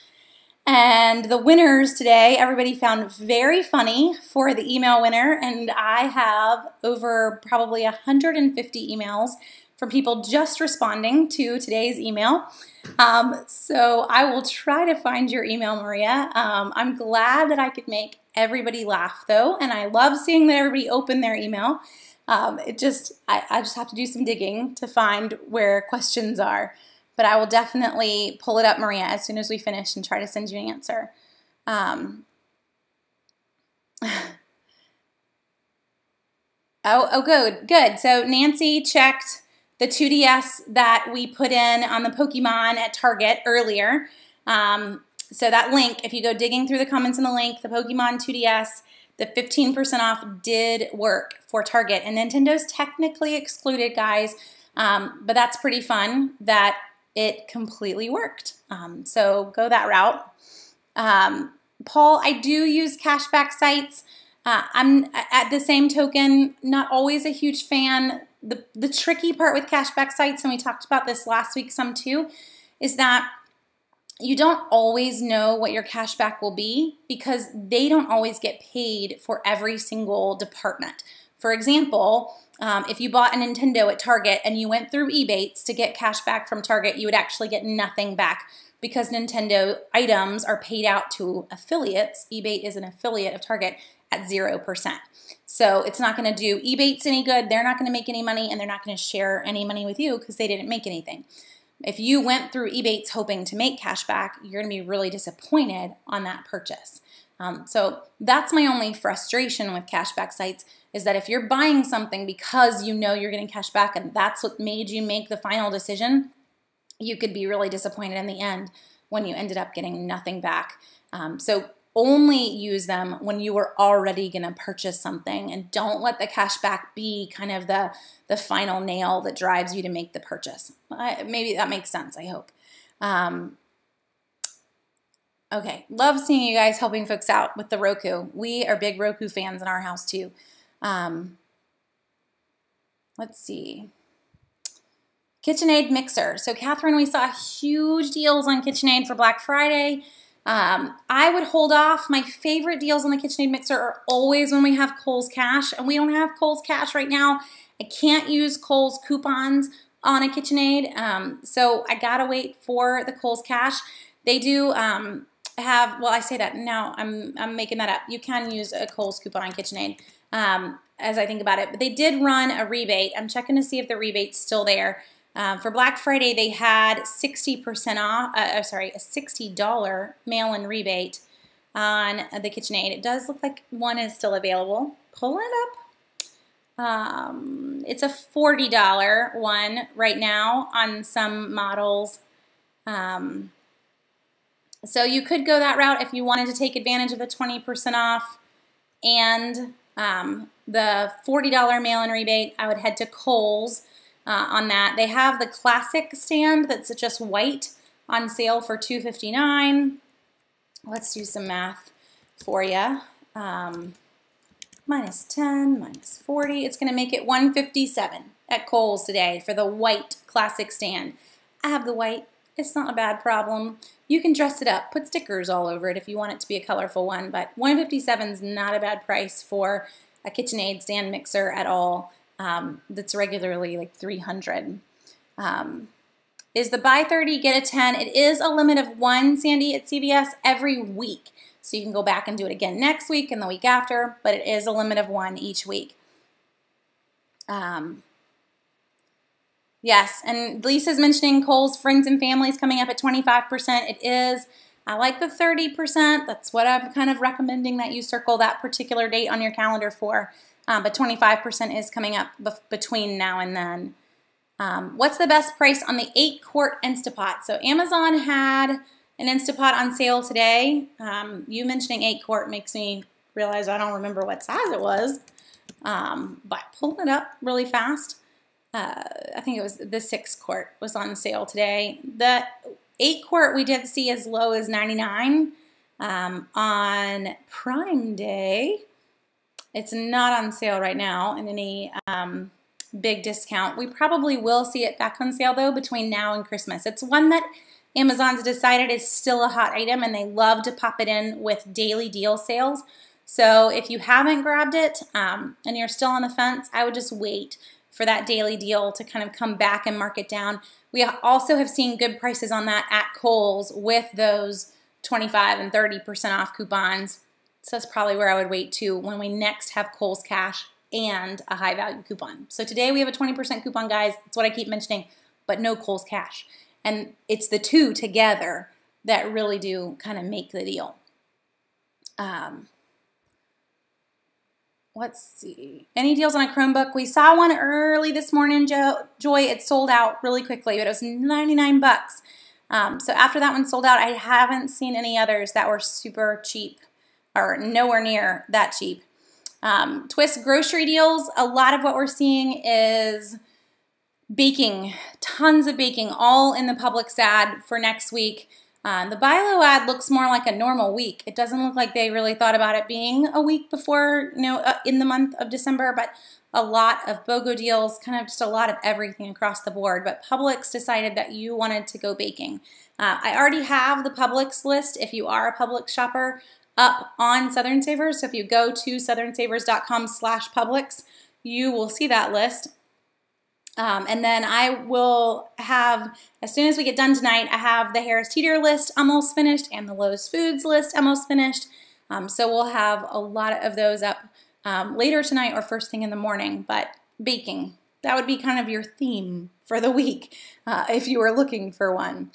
Speaker 1: And the winners today, everybody found very funny for the email winner. And I have over probably 150 emails from people just responding to today's email. So I will try to find your email, Maria. I'm glad that I could make everybody laugh, though. And I love seeing that everybody opened their email. I just have to do some digging to find where questions are. But I will definitely pull it up, Maria, as soon as we finish and try to send you an answer. Good. So Nancy checked the 2DS that we put in on the Pokemon at Target earlier. So that link, if you go digging through the comments in the link, the Pokemon 2DS, the 15% off did work for Target. And Nintendo's technically excluded, guys, but that's pretty fun that it completely worked. So go that route. Paul, I do use cashback sites. I'm at the same token, not always a huge fan. The tricky part with cashback sites, and we talked about this last week some too, is that you don't always know what your cashback will be because they don't always get paid for every single department. For example, if you bought a Nintendo at Target and you went through Ebates to get cash back from Target, you would actually get nothing back because Nintendo items are paid out to affiliates. Ebate is an affiliate of Target at 0%. So it's not going to do Ebates any good. They're not going to make any money, and they're not going to share any money with you because they didn't make anything. If you went through Ebates hoping to make cash back, you're going to be really disappointed on that purchase. So that's my only frustration with cashback sites is that if you're buying something because you know you're getting cash back and that's what made you make the final decision, you could be really disappointed in the end when you ended up getting nothing back. So only use them when you were already going to purchase something, and don't let the cash back be kind of the final nail that drives you to make the purchase. Maybe that makes sense, I hope. Okay, love seeing you guys helping folks out with the Roku. We are big Roku fans in our house too. Let's see. KitchenAid mixer. So Catherine, we saw huge deals on KitchenAid for Black Friday. I would hold off. My favorite deals on the KitchenAid mixer are always when we have Kohl's Cash, and we don't have Kohl's Cash right now. I can't use Kohl's coupons on a KitchenAid, so I gotta wait for the Kohl's Cash. They do have, well, I say that now, I'm making that up. You can use a Kohl's coupon on KitchenAid as I think about it, but they did run a rebate. I'm checking to see if the rebate's still there. For Black Friday, they had 60% off, a $60 mail-in rebate on the KitchenAid. It does look like one is still available. Pull it up. It's a $40 one right now on some models. So you could go that route if you wanted to take advantage of the 20% off and the $40 mail-in rebate. I would head to Kohl's on that. They have the classic stand that's just white on sale for $259. Let's do some math for you. Minus 10, minus 40. It's going to make it $157 at Kohl's today for the white classic stand. I have the white. It's not a bad problem. You can dress it up, put stickers all over it if you want it to be a colorful one, but $157 is not a bad price for a KitchenAid stand mixer at all. That's regularly like $300. Is the buy 30, get a 10. It is a limit of 1, Sandy, at CVS every week. So you can go back and do it again next week and the week after, but it is a limit of 1 each week. Yes, and Lisa's mentioning Kohl's Friends and Families coming up at 25%. It is. I like the 30%. That's what I'm kind of recommending that you circle that particular date on your calendar for. But 25% is coming up between now and then. What's the best price on the 8-quart Instapot? So Amazon had an Instapot on sale today. You mentioning 8-quart makes me realize I don't remember what size it was. But pull it up really fast. I think it was the 6-quart was on sale today. The 8-quart we did see as low as $99 on Prime Day. It's not on sale right now in any big discount. We probably will see it back on sale though between now and Christmas. It's one that Amazon's decided is still a hot item and they love to pop it in with daily deal sales. So if you haven't grabbed it and you're still on the fence, I would just wait for that daily deal to kind of come back and mark it down. We also have seen good prices on that at Kohl's with those 25 and 30% off coupons. So that's probably where I would wait too when we next have Kohl's Cash and a high value coupon. So today we have a 20% coupon, guys. That's what I keep mentioning, but no Kohl's Cash. And it's the two together that really do kind of make the deal. Let's see. Any deals on a Chromebook? We saw one early this morning, Joy. It sold out really quickly, but it was 99 bucks. So after that one sold out, I haven't seen any others that were super cheap or nowhere near that cheap. Twist grocery deals. A lot of what we're seeing is baking. Tons of baking, all in the Publix ad for next week. The buy low ad looks more like a normal week. It doesn't look like they really thought about it being a week before, in the month of December, but a lot of BOGO deals, kind of just a lot of everything across the board. But Publix decided that you wanted to go baking. I already have the Publix list, if you are a Publix shopper, up on Southern Savers. So if you go to southernsavers.com/Publix, you will see that list. And then I will have, as soon as we get done tonight, I have the Harris Teeter list almost finished and the Lowe's Foods list almost finished. So we'll have a lot of those up later tonight or first thing in the morning. But baking, that would be kind of your theme for the week if you were looking for one.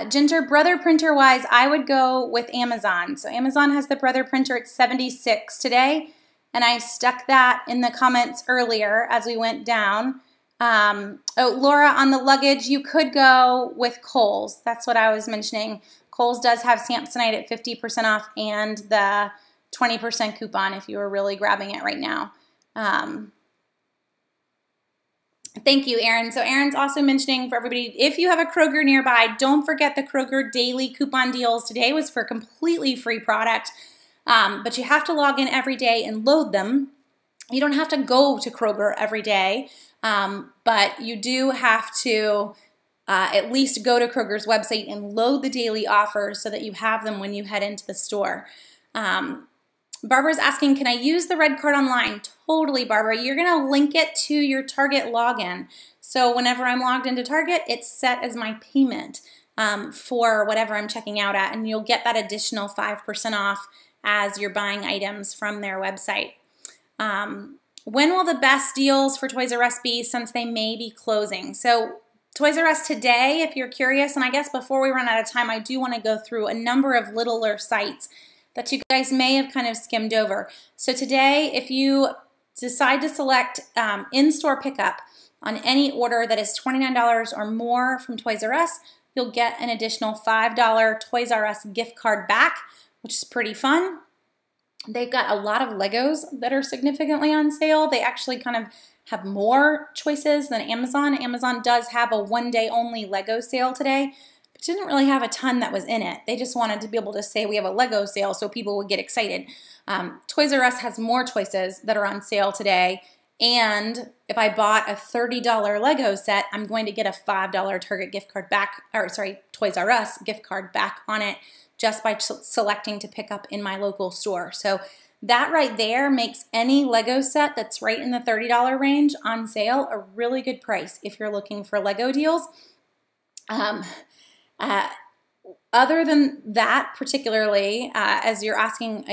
Speaker 1: Ginger, Brother printer-wise, I would go with Amazon. So Amazon has the Brother printer at $76 today. And I stuck that in the comments earlier as we went down. Oh, Laura, on the luggage, you could go with Kohl's. That's what I was mentioning. Kohl's does have Samsonite at 50% off and the 20% coupon if you were really grabbing it right now. Thank you, Erin. So Erin's also mentioning for everybody, if you have a Kroger nearby, don't forget the Kroger daily coupon deals. Today was for completely free product. But you have to log in every day and load them. You don't have to go to Kroger every day, but you do have to at least go to Kroger's website and load the daily offers so that you have them when you head into the store. Barbara's asking, can I use the red card online? Totally, Barbara. You're going to link it to your Target login. So whenever I'm logged into Target, it's set as my payment for whatever I'm checking out at, and you'll get that additional 5% off as you're buying items from their website. When will the best deals for Toys R Us be since they may be closing? So Toys R Us today, if you're curious, and I guess before we run out of time, I do want to go through a number of littler sites that you guys may have kind of skimmed over. So today, if you decide to select in-store pickup on any order that is $29 or more from Toys R Us, you'll get an additional $5 Toys R Us gift card back, which is pretty fun. They've got a lot of Legos that are significantly on sale. They actually kind of have more choices than Amazon. Amazon does have a one-day only Lego sale today, but didn't really have a ton that was in it. They just wanted to be able to say we have a Lego sale so people would get excited. Toys R Us has more choices that are on sale today, and if I bought a $30 Lego set, I'm going to get a $5 Target gift card back, or sorry, Toys R Us gift card back on it just by selecting to pick up in my local store. So that right there makes any Lego set that's right in the $30 range on sale a really good price if you're looking for Lego deals. Other than that, particularly as you're asking,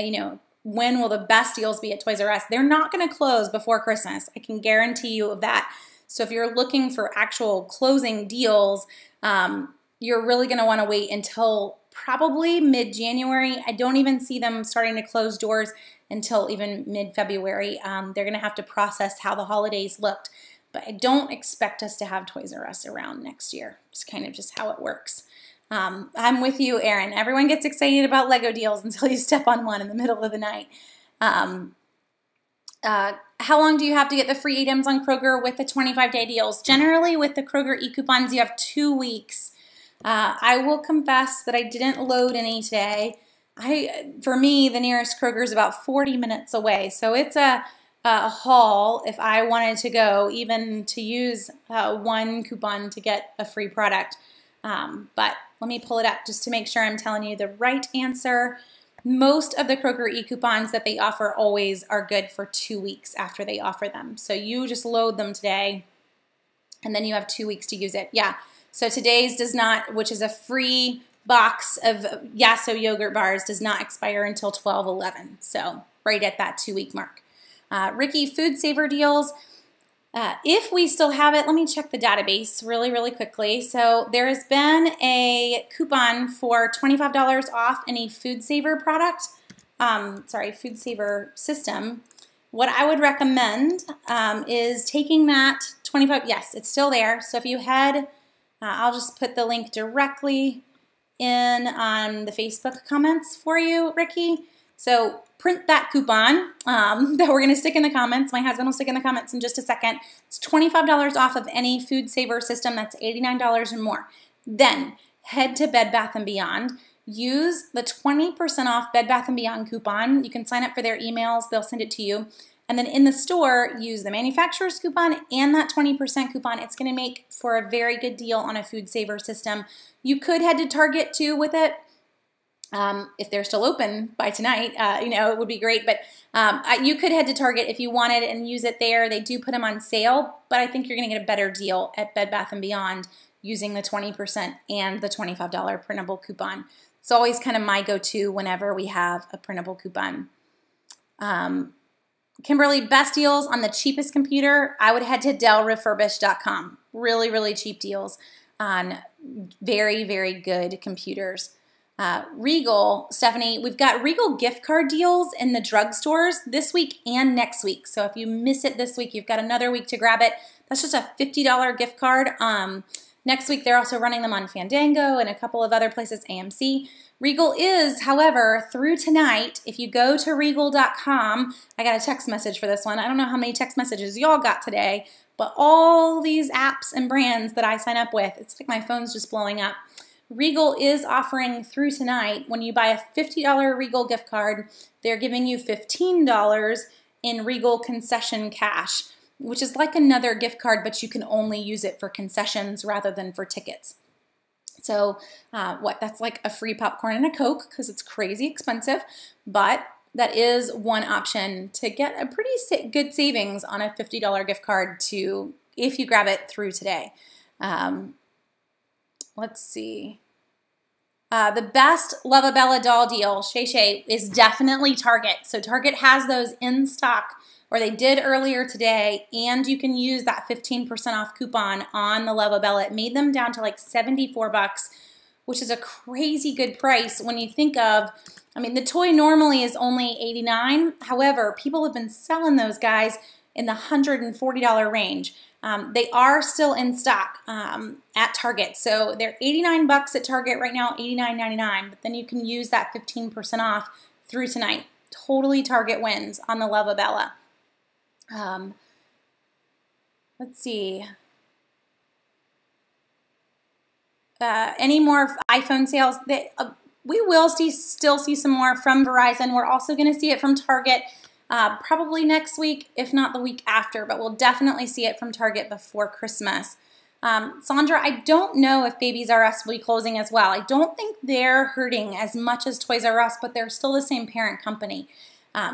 Speaker 1: when will the best deals be at Toys R Us? They're not going to close before Christmas. I can guarantee you of that. So if you're looking for actual closing deals, you're really going to want to wait until probably mid-January. I don't even see them starting to close doors until even mid-February. They're going to have to process how the holidays looked. But I don't expect us to have Toys R Us around next year. It's kind of just how it works. I'm with you, Erin. Everyone gets excited about Lego deals until you step on one in the middle of the night. How long do you have to get the free items on Kroger with the 25-day deals? Generally, with the Kroger e-coupons, you have 2 weeks. I will confess that I didn't load any today. For me, the nearest Kroger is about 40 minutes away, so it's a haul if I wanted to go, even to use one coupon to get a free product. But let me pull it up just to make sure I'm telling you the right answer. Most of the Kroger e-coupons that they offer always are good for 2 weeks after they offer them. So you just load them today, and then you have 2 weeks to use it. Yeah, so today's does not, which is a free box of Yasso yogurt bars, does not expire until 12/11. So right at that 2-week mark. Ricky, Food Saver deals. If we still have it, let me check the database really quickly. So there has been a coupon for $25 off any Food Saver product, Food Saver system. What I would recommend is taking that 25, yes, it's still there. So if you head, I'll just put the link directly in on the Facebook comments for you, Ricky. So print that coupon that we're going to stick in the comments. My husband will stick in the comments in just a second. It's $25 off of any Food Saver system. That's $89 and more. Then head to Bed Bath & Beyond. Use the 20% off Bed Bath & Beyond coupon. You can sign up for their emails. They'll send it to you. And then in the store, use the manufacturer's coupon and that 20% coupon. It's going to make for a very good deal on a Food Saver system. You could head to Target too with it. If they're still open by tonight, it would be great. But you could head to Target if you wanted and use it there. They do put them on sale, but I think you're going to get a better deal at Bed Bath & Beyond using the 20% and the $25 printable coupon. It's always kind of my go-to whenever we have a printable coupon. Kimberly, best deals on the cheapest computer, I would head to DellRefurbished.com. Really cheap deals on very good computers. Regal, Stephanie, we've got Regal gift card deals in the drugstores this week and next week. So if you miss it this week, you've got another week to grab it. That's just a $50 gift card. Next week, they're also running them on Fandango and a couple of other places, AMC. Regal is, however, through tonight, if you go to regal.com, I got a text message for this one. I don't know how many text messages y'all got today, but all these apps and brands that I sign up with, it's like my phone's just blowing up. Regal is offering through tonight, when you buy a $50 Regal gift card, they're giving you $15 in Regal concession cash, which is like another gift card, but you can only use it for concessions rather than for tickets. So that's like a free popcorn and a Coke because it's crazy expensive, but that is one option to get a pretty good savings on a $50 gift card if you grab it through today. Let's see. The best Lovabella doll deal, Shay, is definitely Target. So Target has those in stock, or they did earlier today, and you can use that 15% off coupon on the Leva Bella. It made them down to like 74 bucks, which is a crazy good price when you think of, I mean, the toy normally is only $89. However, people have been selling those guys in the $140 range. They are still in stock at Target. So they're 89 bucks at Target right now, $89.99, but then you can use that 15% off through tonight. Totally Target wins on the Leva Bella. Let's see. Any more iPhone sales? We will still see some more from Verizon. We're also going to see it from Target probably next week, if not the week after, but we'll definitely see it from Target before Christmas. Sandra, I don't know if Babies R Us will be closing as well. I don't think they're hurting as much as Toys R Us, but they're still the same parent company.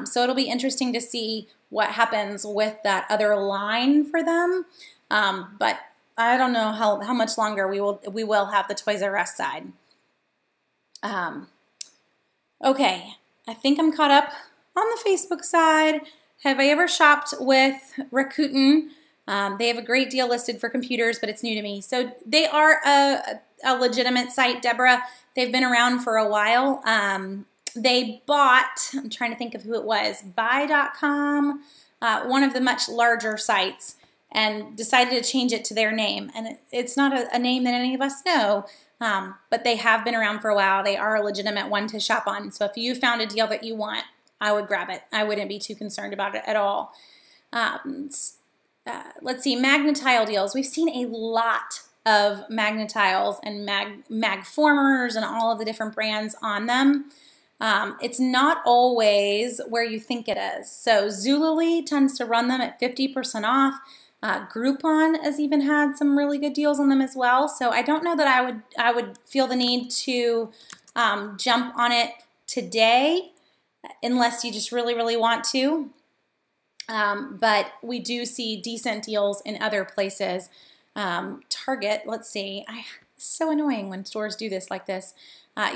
Speaker 1: So it'll be interesting to see what happens with that other line for them. But I don't know how much longer we will have the Toys R Us side. Okay, I think I'm caught up on the Facebook side. Have I ever shopped with Rakuten? They have a great deal listed for computers, but it's new to me. So they are a legitimate site, Deborah. They've been around for a while. They bought, I'm trying to think of who it was, Buy.com, one of the much larger sites, and decided to change it to their name. And it's not a name that any of us know, but they have been around for a while. They are a legitimate one to shop on. So if you found a deal that you want, I would grab it. I wouldn't be too concerned about it at all. Let's see, Magnetile deals. We've seen a lot of Magnetiles and Magformers and all of the different brands on them. It's not always where you think it is. So Zulily tends to run them at 50% off. Groupon has even had some really good deals on them as well. So I don't know that I would feel the need to jump on it today unless you just really, really want to. But we do see decent deals in other places. Target, let's see. It's so annoying when stores do this like this.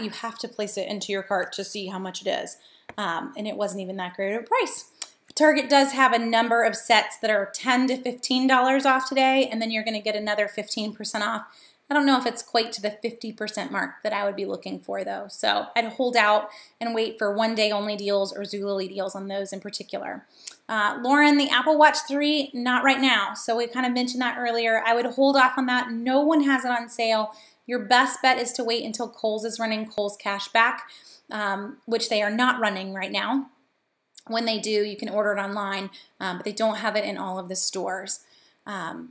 Speaker 1: You have to place it into your cart to see how much it is. And it wasn't even that great of a price. Target does have a number of sets that are $10 to $15 off today, and then you're going to get another 15% off. I don't know if it's quite to the 50% mark that I would be looking for, though. So I'd hold out and wait for one-day-only deals or Zulily deals on those in particular. Lauren, the Apple Watch 3, not right now. So we kind of mentioned that earlier. I would hold off on that. No one has it on sale. Your best bet is to wait until Kohl's is running Kohl's Cashback, which they are not running right now. When they do, you can order it online, but they don't have it in all of the stores. Oh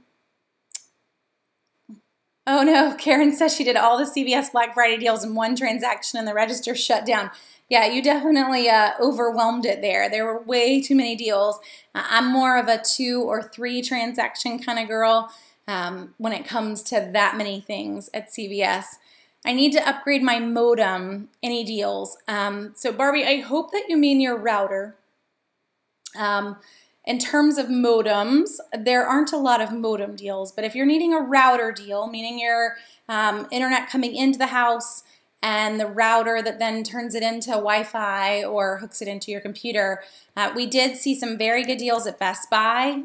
Speaker 1: no, Karen says she did all the CVS Black Friday deals in one transaction and the register shut down. Yeah, you definitely overwhelmed it there. There were way too many deals. I'm more of a 2 or 3 transaction kind of girl when it comes to that many things at CVS. I need to upgrade my modem. Any deals? So Barbie, I hope that you mean your router. In terms of modems, there aren't a lot of modem deals, but if you're needing a router deal, meaning your internet coming into the house and the router that then turns it into Wi-Fi or hooks it into your computer, we did see some very good deals at Best Buy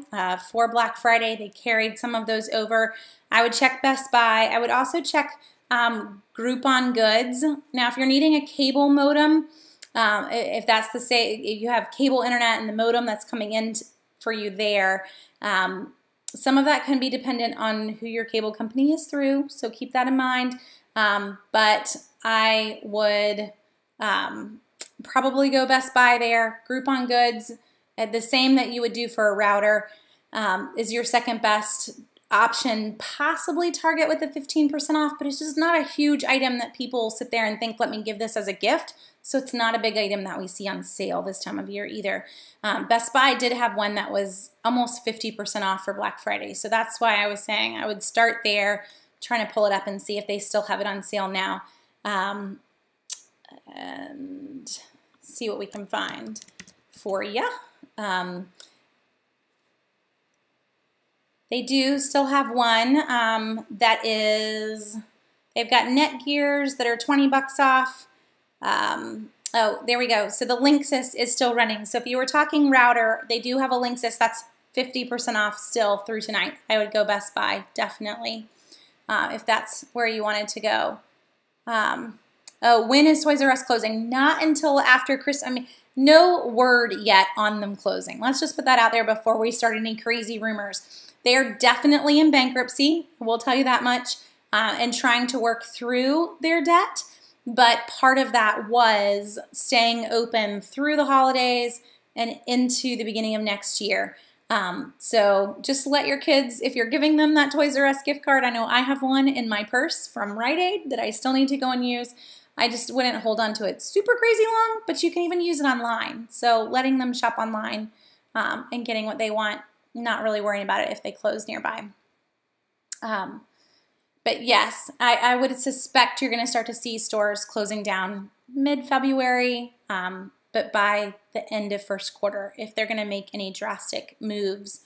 Speaker 1: for Black Friday. They carried some of those over. I would check Best Buy. I would also check Groupon Goods. Now, if you're needing a cable modem, if that's the same, if you have cable internet and the modem that's coming in for you there, some of that can be dependent on who your cable company is through, so keep that in mind. But I would probably go Best Buy there. Groupon Goods, the same that you would do for a router, is your second best option. Possibly Target with the 15% off, but it's just not a huge item that people sit there and think, let me give this as a gift. So it's not a big item that we see on sale this time of year either. Best Buy did have one that was almost 50% off for Black Friday. So that's why I was saying I would start there, trying to pull it up and see if they still have it on sale now. And see what we can find for you. They do still have one that is, they've got Netgears that are 20 bucks off. Oh, there we go. So the Linksys is still running. So if you were talking router, they do have a Linksys that's 50% off still through tonight. I would go Best Buy, definitely, if that's where you wanted to go. Oh, when is Toys R Us closing? Not until after Christmas. I mean, no word yet on them closing. Let's just put that out there before we start any crazy rumors. They're definitely in bankruptcy, we'll tell you that much, and trying to work through their debt. But part of that was staying open through the holidays and into the beginning of next year. So just let your kids, if you're giving them that Toys R Us gift card, I know I have one in my purse from Rite Aid that I still need to go and use. I just wouldn't hold on to it super crazy long, but you can even use it online. So letting them shop online and getting what they want, not really worrying about it if they close nearby. But yes, I would suspect you're going to start to see stores closing down mid-February, but by the end of first quarter, if they're going to make any drastic moves,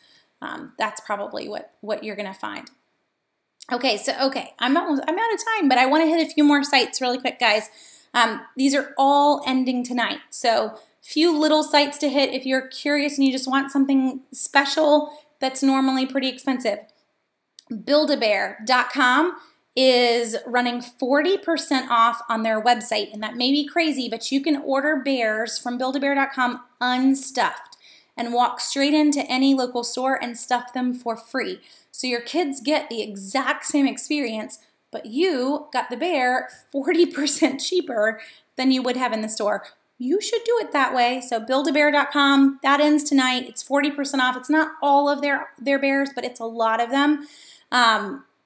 Speaker 1: that's probably what you're going to find. Okay, so I'm out of time, but I want to hit a few more sites really quick, guys. These are all ending tonight, so few little sites to hit if you're curious and you just want something special that's normally pretty expensive. Build-A-Bear.com is running 40% off on their website, and that may be crazy, but you can order bears from Build-A-Bear.com unstuffed and walk straight into any local store and stuff them for free. So your kids get the exact same experience, but you got the bear 40% cheaper than you would have in the store. You should do it that way. So Build-A-Bear.com, that ends tonight. It's 40% off. It's not all of their bears, but it's a lot of them.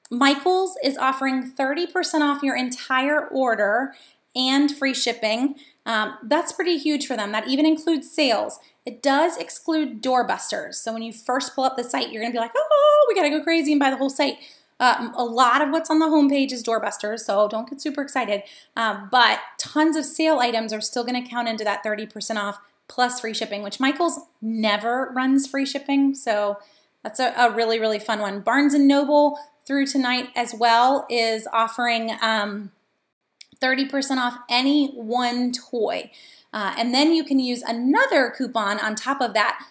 Speaker 1: Michaels is offering 30% off your entire order and free shipping. That's pretty huge for them. That even includes sales. It does exclude doorbusters. So when you first pull up the site, you're going to be like, oh, we got to go crazy and buy the whole site. A lot of what's on the homepage is doorbusters, so don't get super excited. But tons of sale items are still going to count into that 30% off plus free shipping, which Michaels never runs free shipping. So that's a really, really fun one. Barnes & Noble through tonight as well is offering 30% off any one toy. And then you can use another coupon on top of that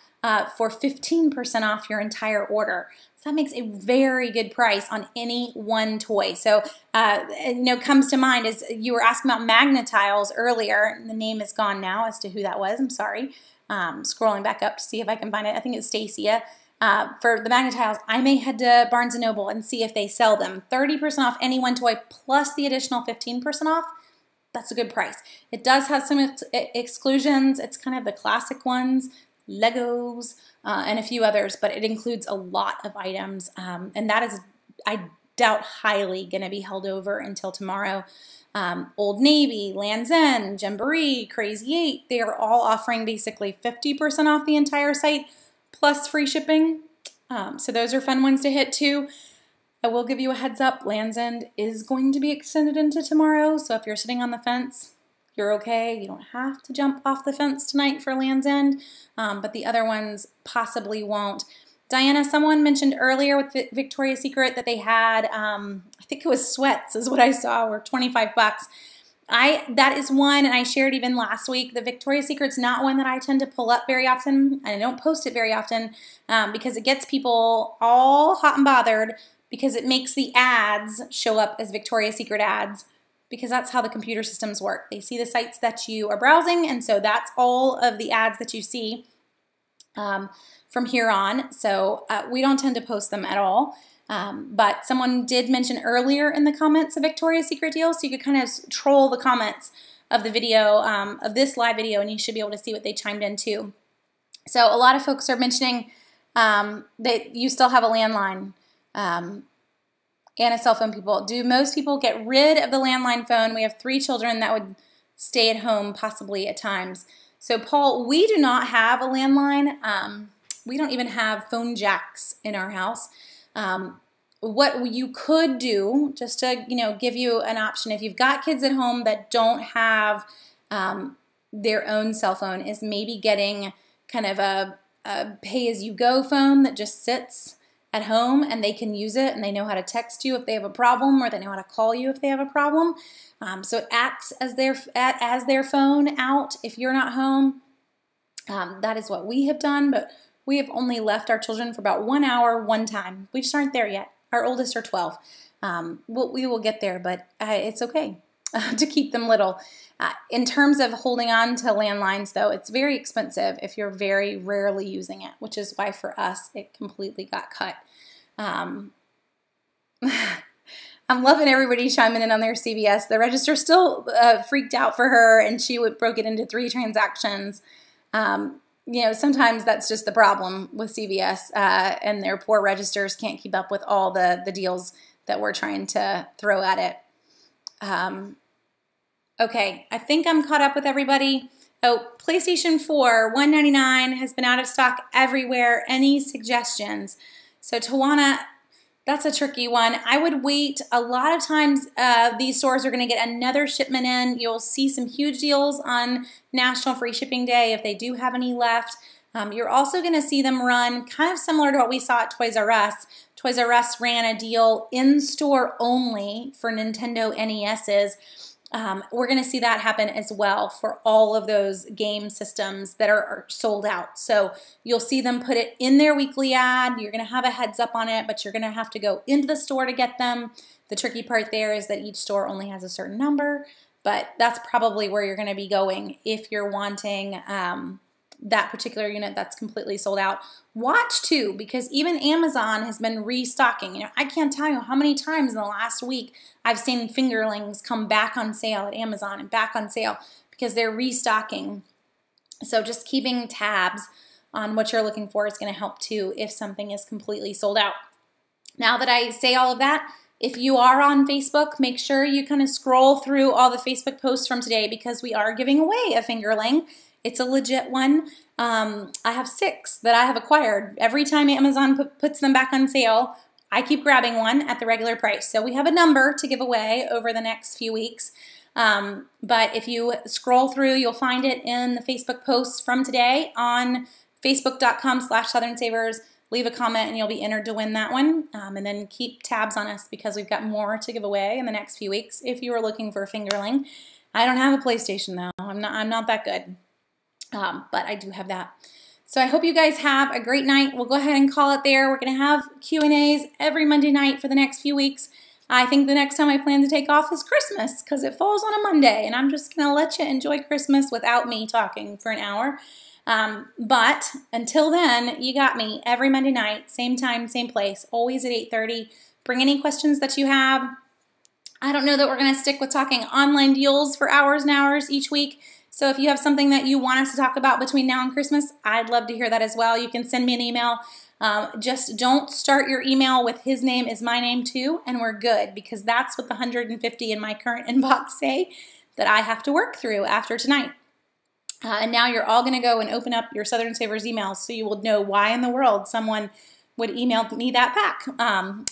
Speaker 1: for 15% off your entire order. So that makes a very good price on any one toy. So, comes to mind is you were asking about Magna-Tiles earlier. The name is gone now as to who that was. I'm sorry. Scrolling back up to see if I can find it. I think it's Stacia. For the Magna-Tiles, I may head to Barnes & Noble and see if they sell them. 30% off any one toy plus the additional 15% off. That's a good price. It does have some exclusions. It's kind of the classic ones, Legos, and a few others, but it includes a lot of items. And that is, I doubt, highly going to be held over until tomorrow. Old Navy, Lands' End, Gymboree, Crazy 8, they are all offering basically 50% off the entire site plus free shipping. So those are fun ones to hit too. I will give you a heads up, Lands' End is going to be extended into tomorrow, so if you're sitting on the fence, you're okay. You don't have to jump off the fence tonight for Lands' End, but the other ones possibly won't. Diana, someone mentioned earlier with Victoria's Secret that they had, I think it was sweats is what I saw, were 25 bucks. That is one, and I shared even last week, the Victoria's Secret's not one that I tend to pull up very often, and I don't post it very often because it gets people all hot and bothered because it makes the ads show up as Victoria's Secret ads because that's how the computer systems work. They see the sites that you are browsing, and so that's all of the ads that you see from here on. So we don't tend to post them at all. But someone did mention earlier in the comments a Victoria's Secret deal, so you could kind of troll the comments of the video, of this live video, and you should be able to see what they chimed in too. So a lot of folks are mentioning that you still have a landline and a cell phone. People, do most people get rid of the landline phone? We have 3 children that would stay at home possibly at times. So Paul, we do not have a landline. We don't even have phone jacks in our house. What you could do, just to give you an option, if you've got kids at home that don't have their own cell phone, is maybe getting kind of a pay-as-you-go phone that just sits at home and they can use it and they know how to text you if they have a problem, or they know how to call you if they have a problem. So it acts as their phone out if you're not home. That is what we have done, but we have only left our children for about 1 hour one time. We just aren't there yet. Our oldest are 12. We will get there, but it's okay to keep them little. In terms of holding on to landlines, though, it's very expensive if you're very rarely using it, which is why for us it completely got cut. I'm loving everybody chiming in on their CVS. The register still freaked out for her, and she broke it into 3 transactions. You know, sometimes that's just the problem with CVS, and their poor registers can't keep up with all the deals that we're trying to throw at it. Okay, I think I'm caught up with everybody. Oh, PlayStation 4, $199 has been out of stock everywhere. Any suggestions? So Tawana, that's a tricky one. I would wait. A lot of times these stores are going to get another shipment in. You'll see some huge deals on National Free Shipping Day if they do have any left. You're also going to see them run kind of similar to what we saw at Toys R Us. Toys R Us ran a deal in-store only for Nintendo NESs. We're going to see that happen as well for all of those game systems that are sold out. So you'll see them put it in their weekly ad. You're going to have a heads up on it, but you're going to have to go into the store to get them. The tricky part there is that each store only has a certain number, but that's probably where you're going to be going if you're wanting that particular unit that's completely sold out. Watch too, because even Amazon has been restocking. You know, I can't tell you how many times in the last week I've seen fingerlings come back on sale at Amazon and back on sale because they're restocking. So just keeping tabs on what you're looking for is going to help too if something is completely sold out. Now that I say all of that, if you are on Facebook, make sure you kind of scroll through all the Facebook posts from today because we are giving away a fingerling. It's a legit one. I have 6 that I have acquired. Every time Amazon puts them back on sale, I keep grabbing one at the regular price. So we have a number to give away over the next few weeks. But if you scroll through, you'll find it in the Facebook posts from today on facebook.com/SouthernSavers. Leave a comment and you'll be entered to win that one. And then keep tabs on us because we've got more to give away in the next few weeks if you are looking for a fingerling. I don't have a PlayStation though. I'm not that good. But I do have that. So I hope you guys have a great night. We'll go ahead and call it there. We're going to have Q&As every Monday night for the next few weeks. I think the next time I plan to take off is Christmas because it falls on a Monday, and I'm just going to let you enjoy Christmas without me talking for an hour. But until then, you got me every Monday night, same time, same place, always at 8:30. Bring any questions that you have. I don't know that we're going to stick with talking online deals for hours and hours each week. So if you have something that you want us to talk about between now and Christmas, I'd love to hear that as well. You can send me an email. Just don't start your email with his name is my name too, and we're good because that's what the 150 in my current inbox say that I have to work through after tonight. And now you're all going to go and open up your Southern Savers emails so you will know why in the world someone would email me that back.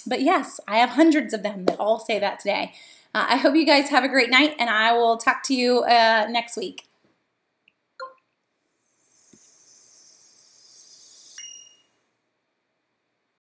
Speaker 1: But yes, I have hundreds of them that all say that today. I hope you guys have a great night, and I will talk to you next week.